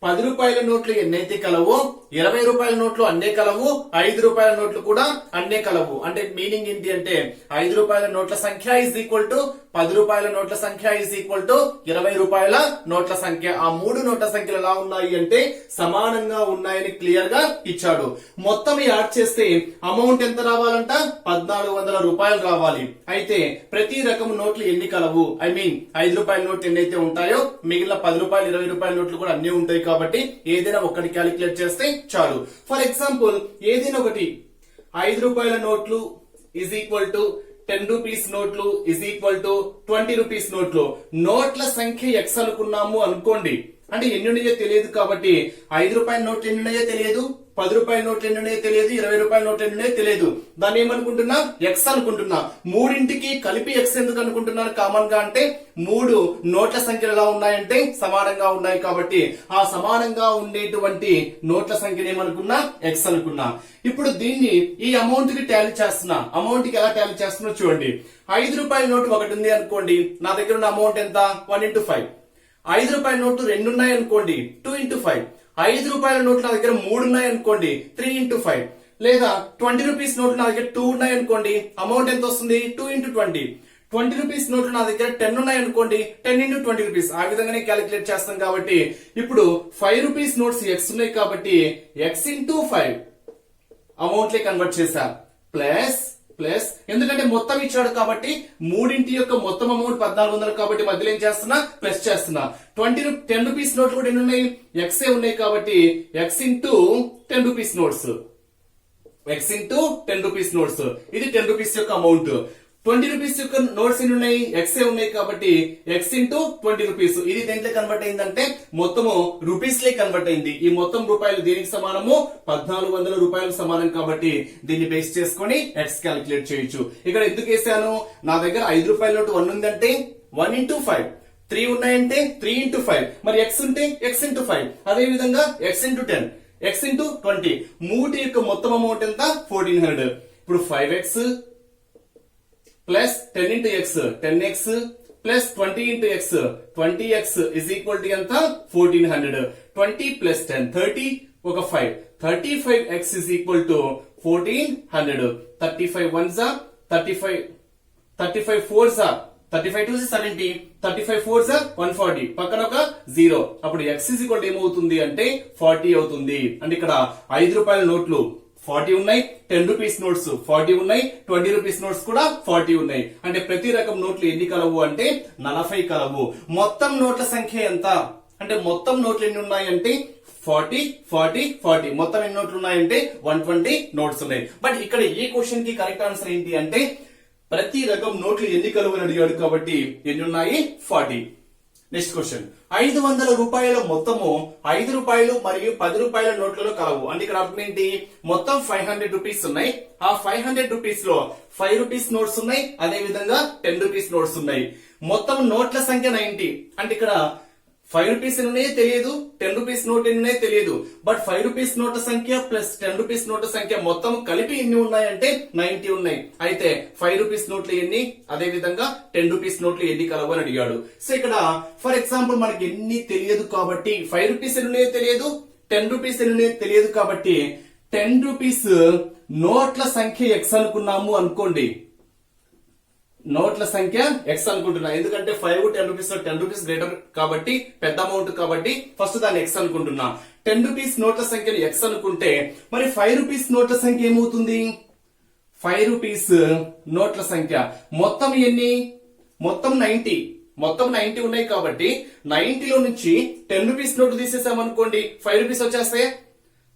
10 రూపాయల నోట్లు ఎన్నైతే కలవో 20 రూపాయల నోట్లు అన్నే కలవు, 5 రూపాయల నోట్లు కూడా అన్నే కలవు. అంటే మీనింగ్ ఏంటి అంటే 5 రూపాయల నోట్ల సంఖ్య ఈజ్ ఈక్వల్ టు 10 రూపాయల నోట్ల సంఖ్య ఈజ్ ఈక్వల్ టు 20 రూపాయల నోట్ల సంఖ్య. ఆ మూడు నోట్ల సంఖ్యలు ఎలా ఉన్నాయి అంటే సమానంగా ఉన్నాయని క్లియర్ గా ఇచ్చాడు. మొత్తం యాడ్ చేస్తే అమౌంట్ ఎంత రావాలంట? 1400 రూపాయలు రావాలి. అయితే ప్రతి రకం నోట్లు ఎన్ని కలవు, ఐ మీన్ 5 రూపాయల నోట్లు ఎన్నైతే ఉంటాయో మిగిలిన 10 రూపాయలు 20 రూపాయల నోట్లు కూడా అన్ని ఉంటాయి కాబట్టి ఏదైనా ఒకటి క్యాలిక్యులేట్ చేస్తే చాలు. ఫర్ ఎగ్జాంపుల్ ఏదైనా ఒకటి 5 రూపాయల నోట్లు ఈజ్ ఈక్వల్ టు 10 రూపీస్ నోట్లు ఈజ్ ఈక్వల్ టు 20 రూపీస్ నోట్లు. నోట్ల సంఖ్య ఎక్స్ అనుకున్నాము అనుకోండి, అంటే ఎన్ని ఉన్నాయో తెలియదు కాబట్టి 5 రూపాయల నోట్లు ఎన్ని ఉన్నాయో తెలియదు, 10 రూపాయల నోట్లు ఎన్ని ఉన్నాయో తెలియదు, 20 రూపాయల నోట్లు ఎన్ని ఉన్నాయో తెలియదు. దాన్ని ఏమనుకుంటున్నా? ఎక్స్ అనుకుంటున్నా. మూడింటికి కలిపి ఎక్స్ ఎందుకు అనుకుంటున్నాను కామన్ గా అంటే 3 నోట్ల సంఖ్యలు ఎలా ఉన్నాయంటే సమానంగా ఉన్నాయి కాబట్టి ఆ సమానంగా ఉండేటువంటి నోట్ల సంఖ్యను ఏమనుకున్నా? ఎక్స్ అనుకున్నా. ఇప్పుడు దీన్ని ఈ అమౌంట్ కి టాలీ చేస్తున్నా. అమౌంట్ కి ఎలా టాలీ చేస్తున్నా చూడండి. 5 రూపాయల నోటు ఒకటి ఉంది అనుకోండి, నా దగ్గర ఉన్న అమౌంట్ ఎంత? 1 into 5. 5 రూపాయల నోట్లు 2 ఉన్నాయి అనుకోండి, 2 into 5. 5 రూపాయల నోట్లు నా దగ్గర 3 ఉన్నాయి అనుకోండి, 3 into 5. లేదా 20 రూపీస్ నోట్లు నా దగ్గర 2 ఉన్నాయి అనుకోండి, అమౌంట్ ఎంత వస్తుంది? 2 into 20. 20 రూపీస్ నోట్లు నా దగ్గర 10 ఉన్నాయి అనుకోండి, 10 into 20 రూపీస్. ఆ విధంగానే క్యాలిక్యులేట్ చేస్తాం కాబట్టి ఇప్పుడు 5 రూపీస్ నోట్స్ ఎక్స్ ఉన్నాయి కాబట్టి ఎక్స్ ఇంటూ 5 అమౌంట్ లే కన్వర్ట్ చేశా. ప్లస్ ప్లస్ ఎందుకంటే మొత్తం ఇచ్చాడు కాబట్టి మూడింటి యొక్క మొత్తం అమౌంట్ 1400 కాబట్టి మధ్యలో ఏం చేస్తున్నా? ప్లస్ చేస్తున్నా. 10 రూపీస్ నోట్లు కూడా ఎన్ని ఉన్నాయి? ఎక్సే ఉన్నాయి కాబట్టి X into 10 rupees notes, X into 10 rupees notes. ఇది 10 రూపీస్ యొక్క అమౌంట్. 20 రూపీస్ యొక్క నోట్స్ ఎన్ని ఉన్నాయి? ఎక్సే ఉన్నాయి కాబట్టి ఎక్స్ ఇంటూ 20 రూపీస్. ఇది దేంట్లో కన్వర్ట్ అయిందంటే మొత్తము రూపీస్ లే కన్వర్ట్ అయింది. ఈ మొత్తం రూపాయలు దేనికి సమానము? 1400 రూపాయలకు సమానం కాబట్టి దీన్ని బేస్ చేసుకొని ఎక్స్ క్యాలిక్యులేట్ చేయొచ్చు. ఇక్కడ ఎందుకు వేసాను? నా దగ్గర 5 రూపాయల నోటు 1 ఉందంటే 1 into 5. 3 ఉన్నాయంటే 3 into 5. మరి ఎక్స్ ఉంటే ఎక్స్ ఇంటూ 5. అదే విధంగా ఎక్స్ ఇంటూ 10, ఎక్స్ ఇంటూ 20. మూటి యొక్క మొత్తం అమౌంట్ ఎంత? 1400. ఇప్పుడు 5x plus 10 into x 10x plus 20 into x 20x is equal to ఎంత? 1400. 20 plus 10 30 ఒక 5 35x is equal to 1400. 35 ones are 35, 35 fours are 35 2 is 70, 35 4s are 140. పక్కన ఒక 0. అప్పుడు x is equal to ఏమవుతుంది అంటే 40 అవుతుంది. అంటే ఇక్కడ 5 రూపాయల నోట్లు 40 ఉన్నాయి, 10 రూపీస్ నోట్స్ 40 ఉన్నాయి, 20 రూపీస్ నోట్స్ కూడా 40 ఉన్నాయి. అంటే ప్రతి రకం నోట్లు ఎన్ని కలవు అంటే 40 కలవు. మొత్తం నోట్ల సంఖ్య ఎంత అంటే మొత్తం నోట్లు ఎన్ని ఉన్నాయి అంటే 40 40 40. మొత్తం ఎన్ని నోట్లు ఉన్నాయంటే 120 నోట్స్ ఉన్నాయి. బట్ ఇక్కడ ఈ క్వశ్చన్ కి కరెక్ట్ ఆన్సర్ ఏంటి అంటే ప్రతి రకం నోట్లు ఎన్ని కలవు అని అడిగాడు కాబట్టి ఎన్ని ఉన్నాయి? 40. నెక్స్ట్ క్వశ్చన్ 500 రూపాయల మొత్తము 5 రూపాయలు మరియు 10 రూపాయల నోట్లలో కలవు. అంటే ఇక్కడ అర్థం ఏంటి? మొత్తం 500 రూపీస్ ఉన్నాయి. ఆ 500 రూపీస్ లో 5 రూపీస్ నోట్స్ ఉన్నాయి, అదే విధంగా 10 రూపీస్ నోట్స్ ఉన్నాయి. మొత్తం నోట్ల సంఖ్య 90. అంటే ఇక్కడ 5 రూపీస్ ఎన్నే తెలియదు, 10 రూపీస్ నోట్ ఎన్నే తెలియదు. బట్ 5 రూపీస్ నోట్ల సంఖ్య ప్లస్ 10 రూపీస్ నోట్ల సంఖ్య మొత్తం కలిపి ఎన్ని ఉన్నాయంటే 90 ఉన్నాయి. అయితే 5 రూపీస్ నోట్లు ఎన్ని, అదే విధంగా 10 రూపీస్ నోట్లు ఎన్ని కలవు అని అడిగాడు. సో ఇక్కడ ఫర్ ఎగ్జాంపుల్ మనకి ఎన్ని తెలియదు కాబట్టి 5 రూపీస్ ఎన్నే తెలియదు, 10 రూపీస్ ఎన్నే తెలియదు కాబట్టి 10 రూపీస్ నోట్ల సంఖ్య ఎక్స్ అనుకున్నాము అనుకోండి. నోట్ల సంఖ్య ఎక్స్ అనుకుంటున్నా, ఎందుకంటే 5 10 రూపీస్ 10 రూపీస్ గ్రేటర్ కాబట్టి పెద్ద అమౌంట్ కాబట్టి ఫస్ట్ దాన్ని ఎక్స్ అనుకుంటున్నా. 10 రూపీస్ నోట్ల సంఖ్యను ఎక్స్ అనుకుంటే మరి 5 రూపీస్ నోట్ల సంఖ్య ఏమవుతుంది? 5 రూపీస్ నోట్ల సంఖ్య మొత్తం ఎన్ని? మొత్తం 90. మొత్తం 90 ఉన్నాయి కాబట్టి 90లో నుంచి 10 రూపీస్ నోట్లు తీసేసామనుకోండి 5 రూపీస్ వచ్చేస్తాయి.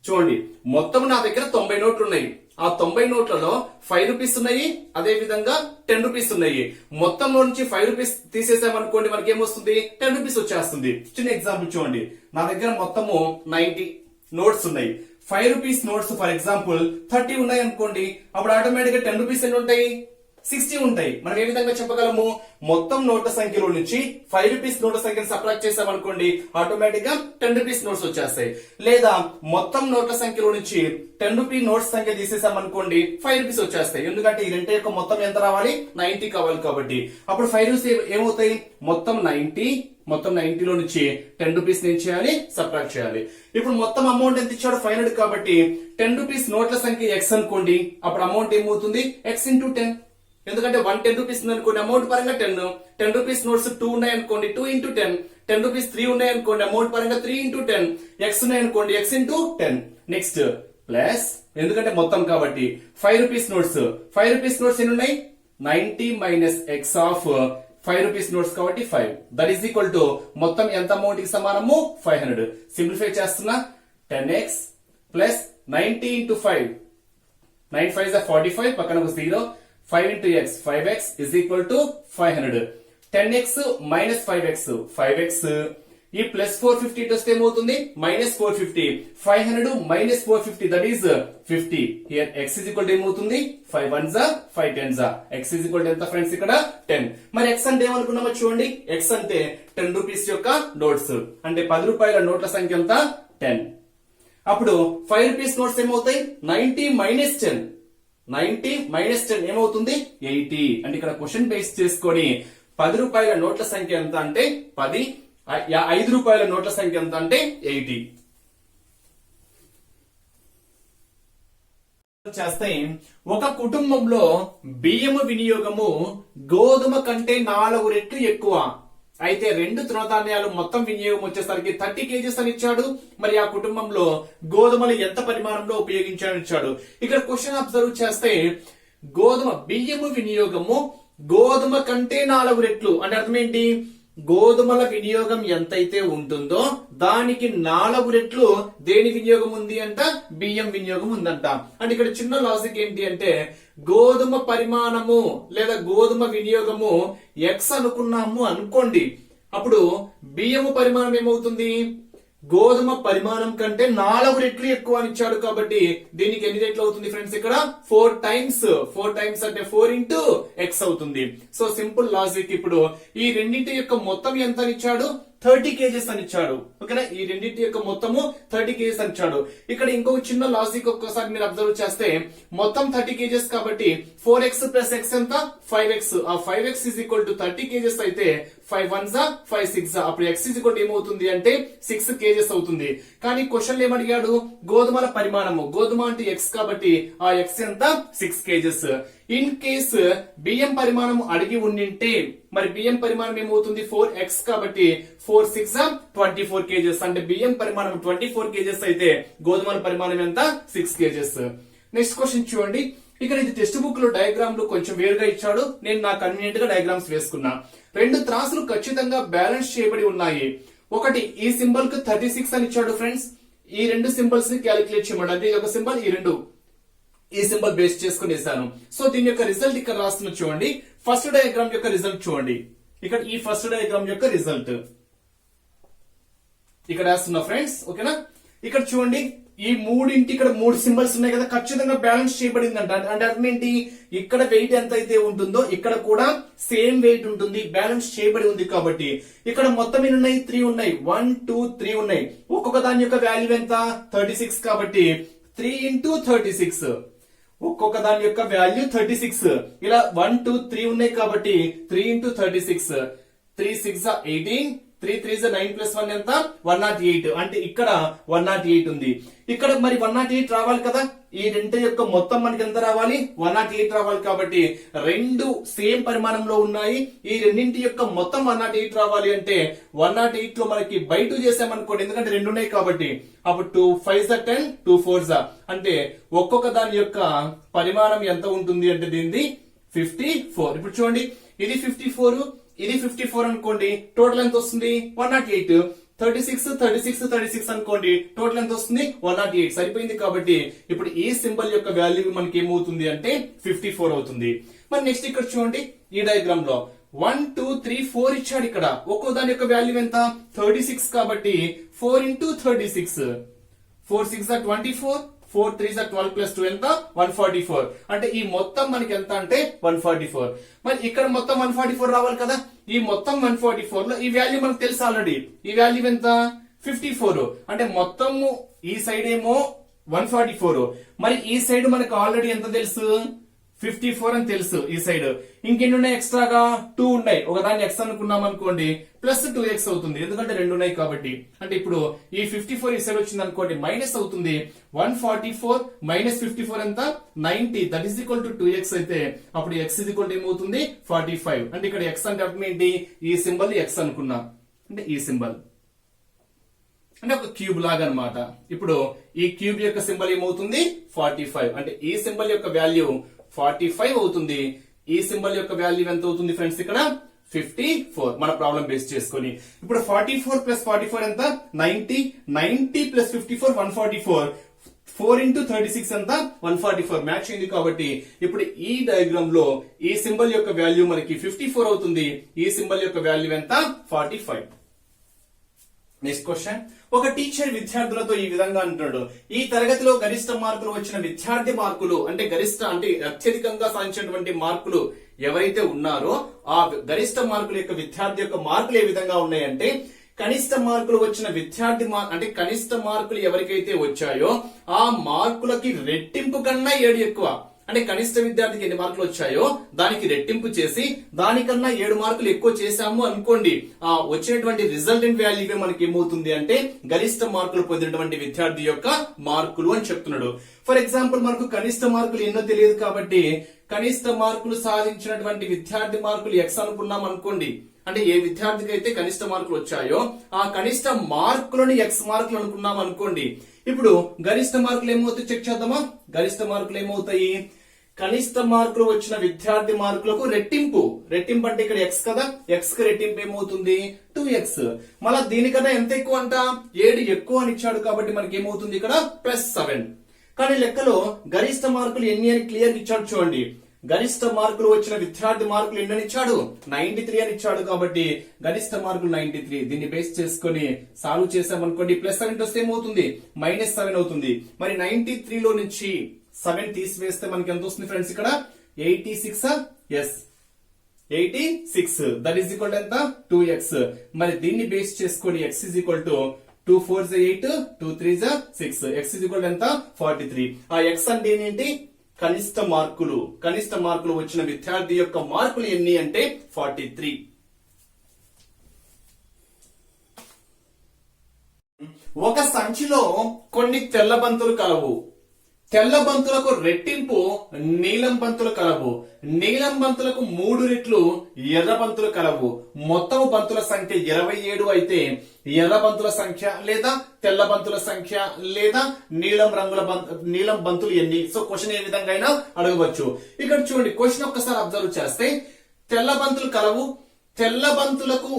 చూడండి మొత్తం నా దగ్గర 90 నోట్లు ఉన్నాయి. ఆ 90 నోట్లలో 5 రూపీస్ ఉన్నాయి, అదే విధంగా 10 రూపీస్ ఉన్నాయి. మొత్తంలో నుంచి 5 రూపీస్ తీసేసామనుకోండి మనకి ఏమొస్తుంది? 10 రూపీస్ వచ్చేస్తుంది. చిన్న ఎగ్జాంపుల్ చూడండి, నా దగ్గర మొత్తము 90 నోట్స్ ఉన్నాయి. 5 రూపీస్ నోట్స్ ఫర్ ఎగ్జాంపుల్ 30 ఉన్నాయి అనుకోండి, అప్పుడు ఆటోమేటిక్ గా 10 రూపీస్ ఎన్ని ఉంటాయి? 60 ఉంటాయి. మనం ఏ విధంగా చెప్పగలము, మొత్తం నోట్ల సంఖ్యలో నుంచి 5 రూపీస్ నోట్ల సంఖ్యను సబ్ట్రాక్ట్ చేసామనుకోండి, ఆటోమేటిక్ గా 10 రూపీస్ నోట్స్ వచ్చేస్తాయి. లేదా మొత్తం నోట్ల సంఖ్యలో నుంచి 10 రూపీ నోట్స్ సంఖ్య తీసేసామనుకోండి, 5 రూపీస్ వచ్చేస్తాయి. ఎందుకంటే ఈ రెంట్ యొక్క మొత్తం ఎంత రావాలి, 90 కావాలి కాబట్టి. అప్పుడు 5 రూపీస్ ఏమవుతాయి, మొత్తం 90లో నుంచి 10 రూపీస్ ఏం చేయాలి, సబ్ట్రాక్ట్ చేయాలి. ఇప్పుడు మొత్తం అమౌంట్ ఎంత ఇచ్చాడు, 500 కాబట్టి 10 రూపీస్ నోట్ల సంఖ్య x అనుకోండి, అప్పుడు అమౌంట్ ఏమవుతుంది, x ఇంటూ 10. ఎందుకంటే 10 రూపీస్ అనుకోండి, అమౌంట్ పరంగా 10 రూపీస్ నోట్స్ 2 ఉన్నాయి అనుకోండి, 2 ఇంటూ 10 రూపీస్ 3 ఉన్నాయి అనుకోండి, అమౌంట్ పరంగా 3 ఇంటూ 10, x ఉన్నాయి అనుకోండి, x ఇంటూ 10. నెక్స్ట్ ప్లస్, ఎందుకంటే మొత్తం కాబట్టి 5 రూపీస్ నోట్స్ ఎన్ని ఉన్నాయి, 90 minus x of 5 rupees notes కాబట్టి 5. దట్ ఈస్ ఈక్వల్ టు మొత్తం ఎంత అమౌంట్ కి సమానము, 500. సింప్లిఫై చేస్తున్నా, 10x ప్లస్ 90 ఇంటూ 5, 9 5 is 45, పక్కన ఒక 0, 5 into x, 5x is equal to 500. 10x minus 5x, ఈ ప్లస్ 450 ఇటు వస్తే ఏమవుతుంది, minus 450. 500 minus 450 that is 50. Here x is equal to ఏమవుతుంది, 5 1s 5 10s. x is equal to ఎంత ఫ్రెండ్స్, ఇక్కడ 10. మరి x అంటే ఏమనుకున్నామో చూడండి, x అంటే 10 రూపీస్ యొక్క నోట్స్, అంటే 10 రూపాయల నోట్ల సంఖ్య ఎంత, 10. అప్పుడు 5 రూపీస్ నోట్స్ ఏమవుతాయి, 90 మైనస్ 10 ఏమవుతుంది, 80. అంటే ఇక్కడ క్వశ్చన్ బేస్ చేసుకొని 10 రూపాయల నోట్ల సంఖ్య ఎంత అంటే 10, 5 రూపాయల నోట్ల సంఖ్య ఎంత అంటే 80. చేస్తే ఒక కుటుంబంలో బియ్యము వినియోగము గోధుమ కంటే 4 రెట్లు ఎక్కువ. అయితే 2 తృణధాన్యాలు మొత్తం వినియోగం వచ్చేసరికి 30 కేజీస్ అని ఇచ్చాడు. మరి ఆ కుటుంబంలో గోధుమలు ఎంత పరిమాణంలో ఉపయోగించాలని ఇచ్చాడు. ఇక్కడ క్వశ్చన్ అబ్జర్వ్ చేస్తే బియ్యము వినియోగము గోధుమ కంటే 4 రెట్లు అంటే అర్థం ఏంటి, గోధుమల వినియోగం ఎంతైతే ఉంటుందో దానికి 4 రెట్లు దేని వినియోగం ఉంది అంట, బియ్యం వినియోగం ఉందంట. అంటే ఇక్కడ చిన్న లాజిక్ ఏంటి అంటే, గోధుమ పరిమాణము లేదా గోధుమ వినియోగము x అనుకున్నాము అనుకోండి, అప్పుడు బియ్యము పరిమాణం ఏమవుతుంది, గోధుమ పరిమాణం కంటే 4 రెట్లు ఎక్కువ అని ఇచ్చాడు. కాబట్టి దీనికి ఎన్ని రెట్లు అవుతుంది ఫ్రెండ్స్, ఇక్కడ 4 టైమ్స్ అంటే 4 ఇంటూ x అవుతుంది. So simple logic. ఇప్పుడు ఈ రెండింటి యొక్క మొత్తం ఎంత అని ఇచ్చాడు, 30 కేజెస్ అని ఇచ్చాడు. ఓకేనా, ఈ రెండింటి యొక్క మొత్తము 30 కేజెస్ అని ఇచ్చాడు. ఇక్కడ ఇంకొక చిన్న లాజిక్ ఒక్కసారి మీరు అబ్జర్వ్ చేస్తే, మొత్తం 30 కేజెస్ కాబట్టి 4x ప్లస్ x ఎంత, 5x. ఆ 5x is equal to 30 kgs అయితే 5 1s 5 6, అప్పుడు x is equal to ఏమవుతుంది అంటే 6 కేజెస్ అవుతుంది. కానీ క్వశ్చన్ ఏమడిగాడు, గోధుమల పరిమాణము, గోధుమ అంటే x కాబట్టి ఆ x ఎంత, 6 కేజెస్. ఇన్ కేస్ బియ్యం పరిమాణం అడిగి ఉండింటే, మరి బియ్యం పరిమాణం ఏమవుతుంది, 4x కాబట్టి 4 6 24 కేజెస్. అంటే బియ్యం పరిమాణం 24 కేజెస్ అయితే గోధుమల పరిమాణం ఎంత, 6 కేజెస్. నెక్స్ట్ క్వశ్చన్ చూడండి. ఇక్కడ ఇది టెక్స్ట్ బుక్ లో డయాగ్రామ్ లో కొంచెం వేరుగా ఇచ్చాడు, నేను నా కన్వీనియంట్ గా డయాగ్రామ్స్ వేసుకున్నా. 2 త్రాసులు ఖచ్చితంగా బ్యాలెన్స్ చేయబడి ఉన్నాయి. ఒకటి ఈ సింబల్ కు 36 అని ఇచ్చాడు ఫ్రెండ్స్. ఈ 2 సింబల్స్ ని క్యాలిక్యులేట్ చేయమండి. అంటే ఒక సింబల్, ఈ సింబల్ బేస్ చేసుకుని వేసాను. సో దీని యొక్క రిజల్ట్ ఇక్కడ రాస్తున్నా చూడండి. ఫస్ట్ డయాగ్రామ్ యొక్క రిజల్ట్ చూడండి. ఇక్కడ ఈ ఫస్ట్ డయాగ్రామ్ యొక్క రిజల్ట్ ఇక్కడ రాస్తున్నా ఫ్రెండ్స్. ఓకేనా, ఇక్కడ చూడండి, ఈ ఇక్కడ 3 సింబల్స్ ఉన్నాయి కదా, ఖచ్చితంగా బ్యాలెన్స్ చేయబడింది అంట. అంటే అర్థం ఏంటి, ఇక్కడ వెయిట్ ఎంత అయితే ఉంటుందో ఇక్కడ కూడా సేమ్ వెయిట్ ఉంటుంది, బ్యాలెన్స్ చేయబడి ఉంది. కాబట్టి ఇక్కడ మొత్తం ఎన్ని ఉన్నాయి, 3 ఉన్నాయి. 1 2 3 ఉన్నాయి. ఒక్కొక్క దాని యొక్క వాల్యూ ఎంత, 36 కాబట్టి 3 ఇంటూ 36, ఒక్కొక్క దాని యొక్క వాల్యూ 36. ఇలా 1 2 3 ఉన్నాయి కాబట్టి 3 ఇంటూ 36, 3 6 18, 3 3 9 ప్లస్ 1 ఎంత, 108. అంటే ఇక్కడ 108 ఉంది. ఇక్కడ మరి 108 రావాలి కదా, ఈ 2 యొక్క మొత్తం మనకి ఎంత రావాలి, 108 రావాలి. కాబట్టి 2 సేమ్ పరిమాణంలో ఉన్నాయి. ఈ రెండింటి యొక్క మొత్తం 108 రావాలి అంటే 108 లో మనకి బై 2 చేసామనుకోండి, ఎందుకంటే 2 ఉన్నాయి కాబట్టి. అప్పుడు 2 5s 10, 2 4s, అంటే ఒక్కొక్క దాని యొక్క పరిమాణం ఎంత ఉంటుంది అంటే దీనిది 54. ఇప్పుడు చూడండి, ఇది 54, ఇది 54 అనుకోండి, టోటల్ ఎంత వస్తుంది, 108. 36 36 36 అనుకోండి, టోటల్ ఎంత వస్తుంది, 108. సరిపోయింది. కాబట్టి ఇప్పుడు ఈ సింబల్ యొక్క వాల్యూ మనకి ఏమవుతుంది అంటే 54 అవుతుంది. మరి నెక్స్ట్ ఇక్కడ చూడండి, ఈ డయాగ్రామ్ లో 1 2 3 4 ఇచ్చాడు. ఇక్కడ ఒక్కో దాని యొక్క వాల్యూ ఎంత, 36 కాబట్టి 4 ఇంటూ 36, 4 6 24, 4 3 12 ప్లస్ 2 ఎంత 144. అంటే ఈ మొత్తం మనకి ఎంత అంటే 144. మరి ఇక్కడ మొత్తం 144 రావాలి కదా. ఈ మొత్తం 144 లో ఈ వాల్యూ మనకు తెలుసు ఆల్రెడీ. ఈ వాల్యూ ఎంత 54. అంటే మొత్తము ఈ సైడ్ ఏమో 144. మరి ఈ సైడ్ మనకు ఆల్రెడీ ఎంత తెలుసు 54 అని తెలుసు. ఈ సైడ్ ఇంకెన్ని ఉన్నాయి ఎక్స్ట్రాగా 2 ఉన్నాయి. ఒకదాన్ని x అనుకున్నాం అనుకోండి ప్లస్ 2x అవుతుంది, ఎందుకంటే 2 ఉన్నాయి కాబట్టి. అంటే ఇప్పుడు ఈ 54 ఈ సైడ్ వచ్చింది అనుకోండి మైనస్ అవుతుంది. 144 మైనస్ 54 ఎంత 90. That is equal to 2x అయితే అప్పుడు x ఈజ్ ఈక్వల్ టు ఏమవుతుంది 45. అంటే ఇక్కడ x అంటే అర్థం ఏంటి, ఈ సింబల్ x అనుకున్నా అంటే ఈ సింబల్ అంటే ఒక క్యూబ్ లాగా అన్నమాట. ఇప్పుడు ఈ క్యూబ్ యొక్క సింబల్ ఏమవుతుంది 45. అంటే ఈ సింబల్ యొక్క వాల్యూ 45 అవుతుంది. ఈ సింబల్ యొక్క వాల్యూ ఎంత అవుతుంది ఫ్రెండ్స్ ఇక్కడ 54 మన ప్రాబ్లం బేస్ చేసుకొని. ఇప్పుడు 44 ప్లస్ 44 ఎంత 90. 90 ప్లస్ 54 144. 4 into 36 ఎంత 144 మ్యాచ్ అయింది కాబట్టి ఇప్పుడు ఈ డయాగ్రామ్ లో ఈ సింబల్ యొక్క వాల్యూ మనకి 54 అవుతుంది. ఈ సింబల్ యొక్క వాల్యూ ఎంత 45. నెక్స్ట్ క్వశ్చన్, ఒక టీచర్ విద్యార్థులతో ఈ విధంగా అంటున్నాడు, ఈ తరగతిలో గరిష్ట మార్కులు వచ్చిన విద్యార్థి మార్కులు అంటే గరిష్ట అంటే అత్యధికంగా సాధించినటువంటి మార్కులు ఎవరైతే ఉన్నారో ఆ గరిష్ట మార్కుల యొక్క విద్యార్థి యొక్క మార్కులు ఏ విధంగా ఉన్నాయంటే కనిష్ట మార్కులు వచ్చిన విద్యార్థి అంటే కనిష్ట మార్కులు ఎవరికైతే వచ్చాయో ఆ మార్కులకి రెట్టింపు కన్నా 7 ఎక్కువ. అంటే కనిష్ట విద్యార్థికి ఎన్ని మార్కులు వచ్చాయో దానికి రెట్టింపు చేసి దానికన్నా 7 మార్కులు ఎక్కువ చేశాము అనుకోండి, ఆ వచ్చినటువంటి రిజల్టెంట్ వాల్యూ మనకి ఏమవుతుంది అంటే గరిష్ట మార్కులు పొందినటువంటి విద్యార్థి యొక్క మార్కులు అని చెప్తున్నాడు. ఫర్ ఎగ్జాంపుల్ మనకు కనిష్ట మార్కులు ఎన్నో తెలియదు కాబట్టి కనిష్ట మార్కులు సాధించినటువంటి విద్యార్థి మార్కులు x అనుకున్నాం అనుకోండి. అంటే ఏ విద్యార్థికి అయితే కనిష్ట మార్కులు వచ్చాయో ఆ కనిష్ట మార్కులను x మార్కులు అనుకున్నాం అనుకోండి. ఇప్పుడు గరిష్ట మార్కులు ఏమవుతాయి చెక్ చేద్దామా. గరిష్ట మార్కులు ఏమవుతాయి, కనిష్ట మార్కులు వచ్చిన విద్యార్థి మార్కులకు రెట్టింపు. రెట్టింపు అంటే ఇక్కడ x కదా, x కి రెట్టింపు ఏమవుతుంది 2x. మళ్ళా దీనికన్నా ఎంత ఎక్కువ అంట 7 ఎక్కువ అని ఇచ్చాడు కాబట్టి మనకి ఏమవుతుంది ఇక్కడ +7. కానీ లెక్కలో గరిష్ట మార్కులు ఎన్ని అని క్లియర్ ఇచ్చాడు చూడండి. గరిష్ట మార్కులు వచ్చిన విద్యార్థి మార్కులు ఎన్ని ఇచ్చాడు 93 అని ఇచ్చాడు కాబట్టి గరిష్ట మార్కులు 93. దీన్ని బేస్ చేసుకుని సాల్వ్ చేసామనుకోండి +7 వస్తే ఏమవుతుంది -7 అవుతుంది. మరి 93 లో నుంచి 7 తీసివేస్తే మనకి ఎంత వస్తుంది ఫ్రెండ్స్ ఇక్కడ 86. ఎస్ 86 దట్ ఈస్ ఈక్వల్ ఎంత 2x. మరి దీన్ని బేస్ చేసుకొని x is equal to 2 4 8 2 3 6 x is equal ఎంత 43. ఆ x అంటే ఏంటి కనిష్ట మార్కులు. కనిష్ట మార్కులు వచ్చిన విద్యార్థి యొక్క మార్కులు ఎన్ని అంటే 43. ఒక సంచిలో కొన్ని తెల్ల బంతులు కలవు. తెల్ల బంతులకు రెట్టింపు నీలం బంతులు కలవు. నీలం బంతులకు 3 రెట్లు ఎర్ర బంతులు కలవు. మొత్తం బంతుల సంఖ్య 27 అయితే ఎర్ర బంతుల సంఖ్య లేదా తెల్ల బంతుల సంఖ్య లేదా నీలం బంతులు ఎన్ని? సో క్వశ్చన్ ఏ విధంగా అయినా అడగవచ్చు. ఇక్కడ చూడండి క్వశ్చన్ ఒక్కసారి అబ్జర్వ్ చేస్తే తెల్ల బంతులు కలవు, తెల్ల బంతులకు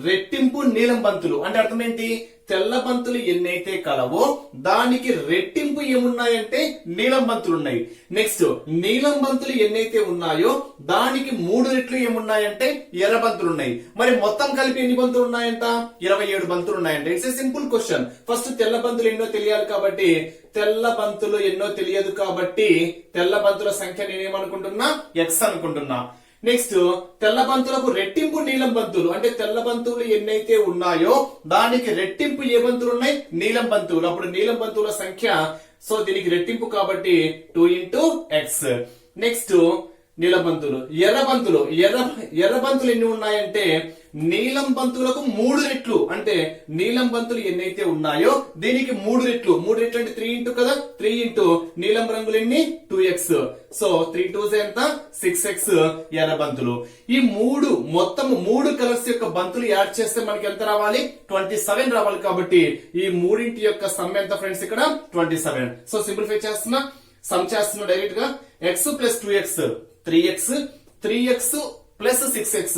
రెట్టింపు నీలం బంతులు అంటే అర్థం ఏంటి, తెల్ల బంతులు ఎన్నైతే కలవో దానికి రెట్టింపు ఏమున్నాయంటే నీలం బంతులు ఉన్నాయి. నెక్స్ట్ నీలం బంతులు ఎన్నైతే ఉన్నాయో దానికి 3 రెట్లు ఏమున్నాయంటే ఎర్ర బంతులు ఉన్నాయి. మరి మొత్తం కలిపి ఎన్ని బంతులు ఉన్నాయంట 27 బంతులు ఉన్నాయంట. It's a simple question. First తెల్ల బంతులు ఎన్నో తెలియాలి కాబట్టి తెల్ల బంతులు ఎన్నో తెలియదు కాబట్టి తెల్ల బంతుల సంఖ్య నేనేమనుకుంటున్నా x అనుకుంటున్నా. నెక్స్ట్ తెల్ల బంతులకు రెట్టింపు నీలం బంతులు అంటే తెల్ల బంతువులు ఎన్నైతే ఉన్నాయో దానికి రెట్టింపు ఏ బంతులు ఉన్నాయి నీలం బంతువులు. అప్పుడు నీలం బంతువుల సంఖ్య సో దీనికి రెట్టింపు కాబట్టి 2 into x. నెక్స్ట్ నీలం బంతులు. ఎర్ర బంతులు ఎన్ని ఉన్నాయంటే నీలం బంతులకు 3 రెట్లు అంటే నీలం బంతులు ఎన్నైతే ఉన్నాయో దీనికి 3 రెట్లు. 3 రెట్లు అంటే 3 into కదా 3 into నీలం రంగులు ఎన్ని 2x. సో 3 2s ఎంత 6x ఎర్ర బంతులు. ఈ మొత్తం 3 కలర్స్ యొక్క బంతులు యాడ్ చేస్తే మనకి ఎంత రావాలి 27 రావాలి. కాబట్టి ఈ మూడింటి యొక్క సమ్ ఎంత ఫ్రెండ్స్ ఇక్కడ 27. సో సింప్లిఫై చేస్తున్నా సమ్ చేస్తున్నా డైరెక్ట్ గా x plus 2x 3x 3x plus 6x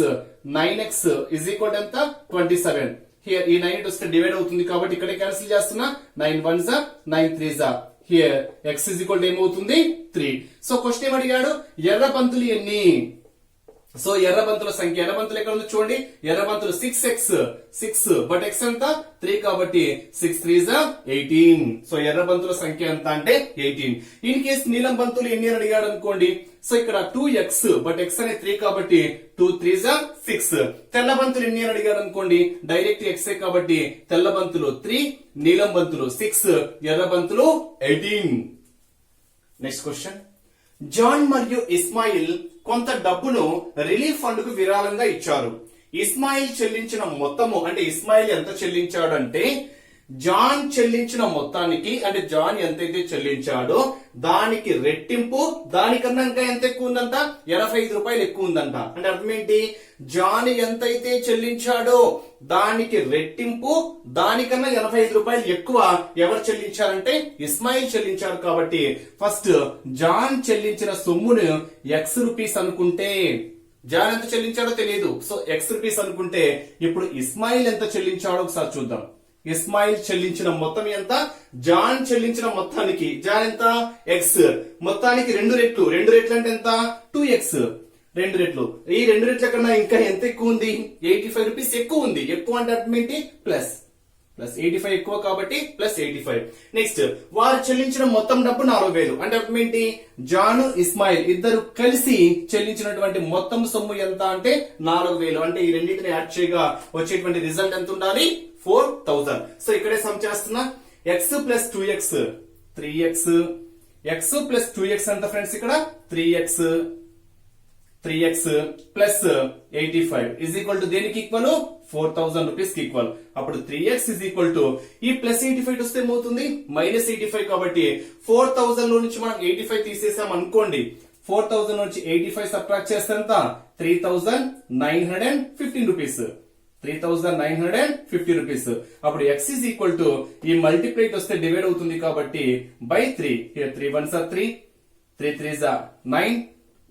9x is equal to ఎంత 27. హియర్ ఈ 9 వస్తే డివైడ్ అవుతుంది కాబట్టి ఇక్కడ క్యాన్సిల్ చేస్తున్నా 9 1s 9 3s. Here x is equal to ఏమవుతుంది 3. సో క్వశ్చన్ ఏమడిగాడు ఎర్ర బంతులు ఎన్ని సో ఎర్రబంతుల సంఖ్య, ఎర్రబంతులు ఎక్కడ ఉంది చూడండి, ఎర్రబంతులు 6 బట్ x ఎంత 3 కాబట్టి 6 3 18. సో ఎర్రబంతుల సంఖ్య ఎంత అంటే 18. ఇన్ కేస్ నీలం బంతులు ఎన్ని అని అడిగాడు అనుకోండి, సో ఇక్కడ 2x బట్ x అనే 3 కాబట్టి 2 3 6. తెల్ల బంతులు ఎన్ని అని అడిగాడు అనుకోండి, డైరెక్ట్ x కాబట్టి తెల్ల బంతులు 3, నీలం బంతులు 6, ఎర్ర బంతులు 18. నెక్స్ట్ క్వశ్చన్, జాన్ మరియు ఇస్మాయిల్ కొంత డబ్బును రిలీఫ్ ఫండ్ కు విరాళంగా ఇచ్చారు. ఇస్మాయిల్ చెల్లించిన మొత్తము అంటే ఇస్మాయిల్ ఎంత చెల్లించాడు అంటే జాన్ చెల్లించిన మొత్తానికి అంటే జాన్ ఎంతైతే చెల్లించాడో దానికి రెట్టింపు, దానికన్నా ఇంకా ఎంత ఎక్కువ ఉందంట 85 రూపాయలు ఎక్కువ ఉందంట. అంటే అర్థం ఏంటి, జాన్ ఎంతైతే చెల్లించాడో దానికి రెట్టింపు, దానికన్నా 85 రూపాయలు ఎక్కువ ఎవరు చెల్లించారంటే ఇస్మాయిల్ చెల్లించారు. కాబట్టి ఫస్ట్ జాన్ చెల్లించిన సొమ్మును x రూపీస్ అనుకుంటే, జాన్ ఎంత చెల్లించాడో తెలియదు, సో x రూపీస్ అనుకుంటే ఇప్పుడు ఇస్మాయిల్ ఎంత చెల్లించాడో ఒకసారి చూద్దాం. ఇస్మాయిల్ చెల్లించిన మొత్తం ఎంత, జాన్ చెల్లించిన మొత్తానికి, జాన్ ఎంత x, మొత్తానికి 2 రెట్లు, 2 రెట్లు అంటే ఎంత 2x, 2 రెట్లు. ఈ 2 రెట్ల కన్నా ఇంకా ఎంత ఎక్కువ ఉంది, 85 రూపీస్ ఎక్కువ ఉంది. ఎక్కువ అంటే అర్థం ఏంటి, ప్లస్ 85 ఎక్కువ కాబట్టి ప్లస్ 85. నెక్స్ట్ వారు చెల్లించిన మొత్తం డబ్బు 4000. అంటే అర్థం ఏంటి, జాను ఇస్మాయిల్ ఇద్దరు కలిసి చెల్లించినటువంటి మొత్తం సొమ్ము ఎంత అంటే 4000. అంటే ఈ రెండింటిని యాడ్ చేయగా వచ్చేటువంటి రిజల్ట్ ఎంత ఉండాలి, 4000. సో ఇక్కడే సమ్ చేస్తున్నా, x plus 2x 3x, x plus 2x ఎంత ఫ్రెండ్స్ ఇక్కడ 3x plus 85 is equal to దేనికి ఈక్వల్ 4000 రూపీస్ కి ఈక్వల్. అప్పుడు 3x ఇజ్ ఈక్వల్ టు ఈ ప్లస్ 85 వస్తే ఏమవుతుంది మైనస్ 85. కాబట్టి 4000 లో నుంచి మనం 85 తీసేసాం అనుకోండి, 4000 నుంచి 85 సబ్ట్రాక్ట్ చేస్తే ఎంత 3915 రూపీస్, 3950 రూపీస్. అప్పుడు x ఇజ్ ఈక్వల్ టు ఈ మల్టిప్లైట్ వస్తే డివైడ్ అవుతుంది కాబట్టి by 3. Here 3 1s are 3, 3 3s are 9,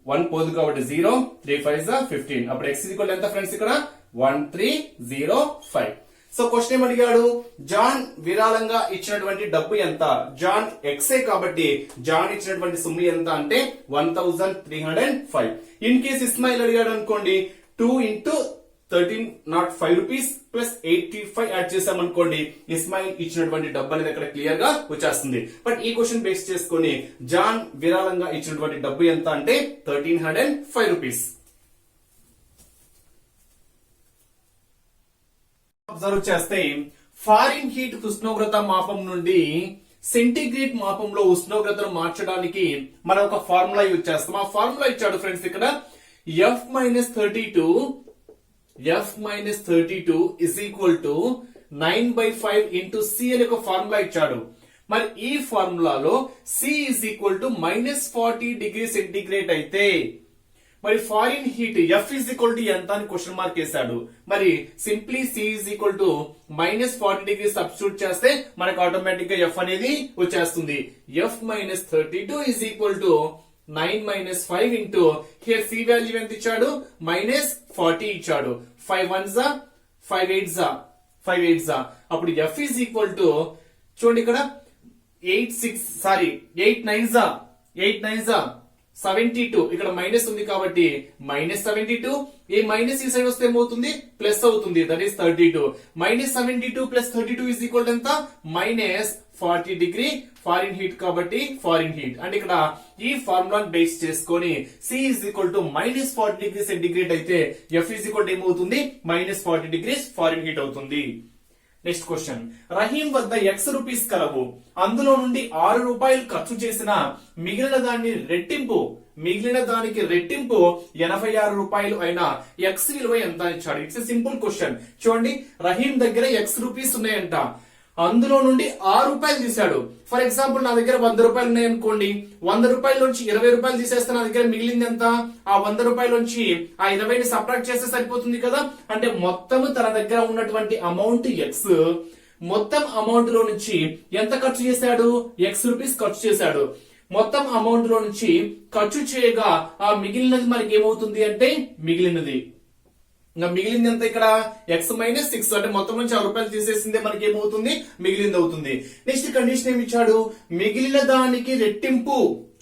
1 పోదు కాబట్టి 0, 3 5s are 15. అప్పుడు x ఇజ్ ఈక్వల్ ఎంత ఫ్రెండ్స్ ఇక్కడ 1305. సో క్వశ్చన్ ఏం అడిగాడు, జాన్ విరాళంగా ఇచ్చినటువంటి డబ్బు ఎంత, జాన్ ఎక్సే కాబట్టి జాన్ ఇచ్చినటువంటి సొమ్ము ఎంత అంటే 1305. ఇన్ కేస్ ఇస్మాయిల్ అడిగాడు అనుకోండి, 2 into 13 not 5 rupees plus 85 add చేసామనుకోండి, ఇస్మాయిల్ ఇచ్చినటువంటి డబ్బు అనేది అక్కడ క్లియర్ గా వచ్చేస్తుంది. బట్ ఈ క్వశ్చన్ బేస్ చేసుకొని జాన్ విరాళంగా ఇచ్చినటువంటి డబ్బు ఎంత అంటే 1305 రూపీస్. అబ్జర్వ్ చేస్తే ఫారిన్ హీట్ ఉష్ణోగ్రత మాపం నుండి సెంటిగ్రేడ్ మాపంలో ఉష్ణోగ్రతను మార్చడానికి మనం ఒక ఫార్ములా యూజ్ చేస్తాం. ఆ ఫార్ములా ఇచ్చాడు ఫ్రెండ్స్ ఇక్కడ F-32 is equal to 9/5 into C అనే ఒక ఫార్ములా ఇచ్చాడు. మరి ఈ ఫార్ములాలో C is equal to -40 degree centigrade అయితే మరి foreign heat F is equal to ఎంత అని క్వశ్చన్ మార్క్ వేశాడు. మరి simply C is equal to -40 degree substitute చేస్తే మనకు ఆటోమేటిక్ గా F అనేది వచ్చేస్తుంది. F-32 is equal to 9 - 5 into here C value ఎంత ఇచ్చాడు -40 ఇచ్చాడు. 5 1s 5 8s అప్పుడు F is equal to చూడండి ఇక్కడ 8 9s 72. ఇక్కడ మైనస్ ఉంది కాబట్టి -72. ఈ మైనస్ ఈ సైడ్ వస్తే ఏమవుతుంది ప్లస్ అవుతుంది, that is 32. -72 + 32 is equal to ఎంత -40 డిగ్రీ ఫారిన్ హీట్ కాబట్టి ఫారిన్ హీట్. అంటే ఇక్కడ ఈ ఫార్ములాను బేస్ చేసుకొని C is equal to -40 degree centigrade అయితే F ఇస్ ఈక్వల్ టు ఏమవుతుంది -40 డిగ్రీస్ ఫారిన్ హీట్ అవుతుంది. నెక్స్ట్ క్వశ్చన్, రహీం వద్ద x రూపీస్ కలవు, అందులో నుండి 6 రూపాయలు ఖర్చు చేసిన మిగిలిన దానికి రెట్టింపు 86 రూపాయలు అయినా x విలువ ఎంత ఇచ్చాడు. It's a simple question. చూడండి, రహీం దగ్గర x రూపీస్ ఉన్నాయంట, అందులో నుండి 6 రూపాయలు తీశాడు. ఫర్ ఎగ్జాంపుల్ నా దగ్గర 100 రూపాయలు ఉన్నాయనుకోండి, 100 రూపాయల నుంచి 20 రూపాయలు తీసేస్తే నా దగ్గర మిగిలింది ఎంత, ఆ 100 రూపాయల నుంచి ఆ 20ని సబ్ట్రాక్ట్ చేస్తే సరిపోతుంది కదా. అంటే మొత్తం తన దగ్గర ఉన్నటువంటి అమౌంట్ x, మొత్తం అమౌంట్ లో నుంచి ఎంత ఖర్చు చేశాడు x రూపీస్ ఖర్చు చేశాడు. మొత్తం అమౌంట్ లో నుంచి ఖర్చు చేయగా ఆ మిగిలినది మనకి ఏమవుతుంది అంటే మిగిలింది ఎంత ఇక్కడ x - 6, అంటే మొత్తం నుంచి 6 రూపాయలు తీసేసిందే మనకి ఏమవుతుంది మిగిలింది అవుతుంది. నెక్స్ట్ కండిషన్ ఏమి ఇచ్చాడు, మిగిలిన దానికి రెట్టింపు,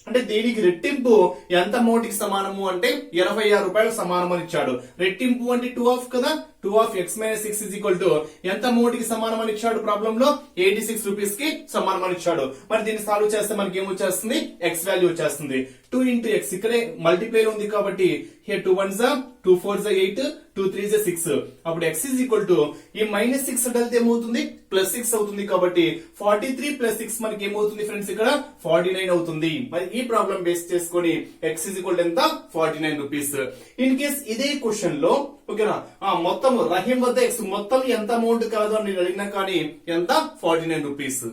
అంటే దీనికి రెట్టింపు ఎంత అమౌంట్ కి సమానము అంటే 26 రూపాయలు సమానం అని ఇచ్చాడు. రెట్టింపు అంటే 2 కదా, 2 of x minus 6 is equal to ఎంత అమౌంట్ కి సమానం అని ఇచ్చాడు ప్రాబ్లం లో 86 రూపీస్ కి సమానం అని ఇచ్చాడు. మరి దీన్ని సాల్వ్ చేస్తే మనకి ఏమొచ్చేస్తుంది, x వాల్యూ వచ్చేస్తుంది. 2 into x ఇక్కడే మల్టిప్లై ఉంది కాబట్టి here 2 1s are 2 4s are 8 2 3s are 6. అప్పుడు x is equal to ఈ మైనస్ 6 అడిగితే ఏమవుతుంది, ప్లస్ 6 అవుతుంది. కాబట్టి 43 ప్లస్ 6 మనకి ఏమవుతుంది ఫ్రెండ్స్, ఇక్కడ 49 అవుతుంది. మరి ఈ ప్రాబ్లం బేస్ చేసుకొని x is equal to ఎంత, 49 రూపీస్. ఇన్ కేస్ ఇదే క్వశ్చన్ లో ఓకేనా మొత్తం రహీం వద్ద x మొత్తం ఎంత అమౌంట్ కాదు అని నేను అడిగినా కానీ ఎంత, 49 రూపీస్.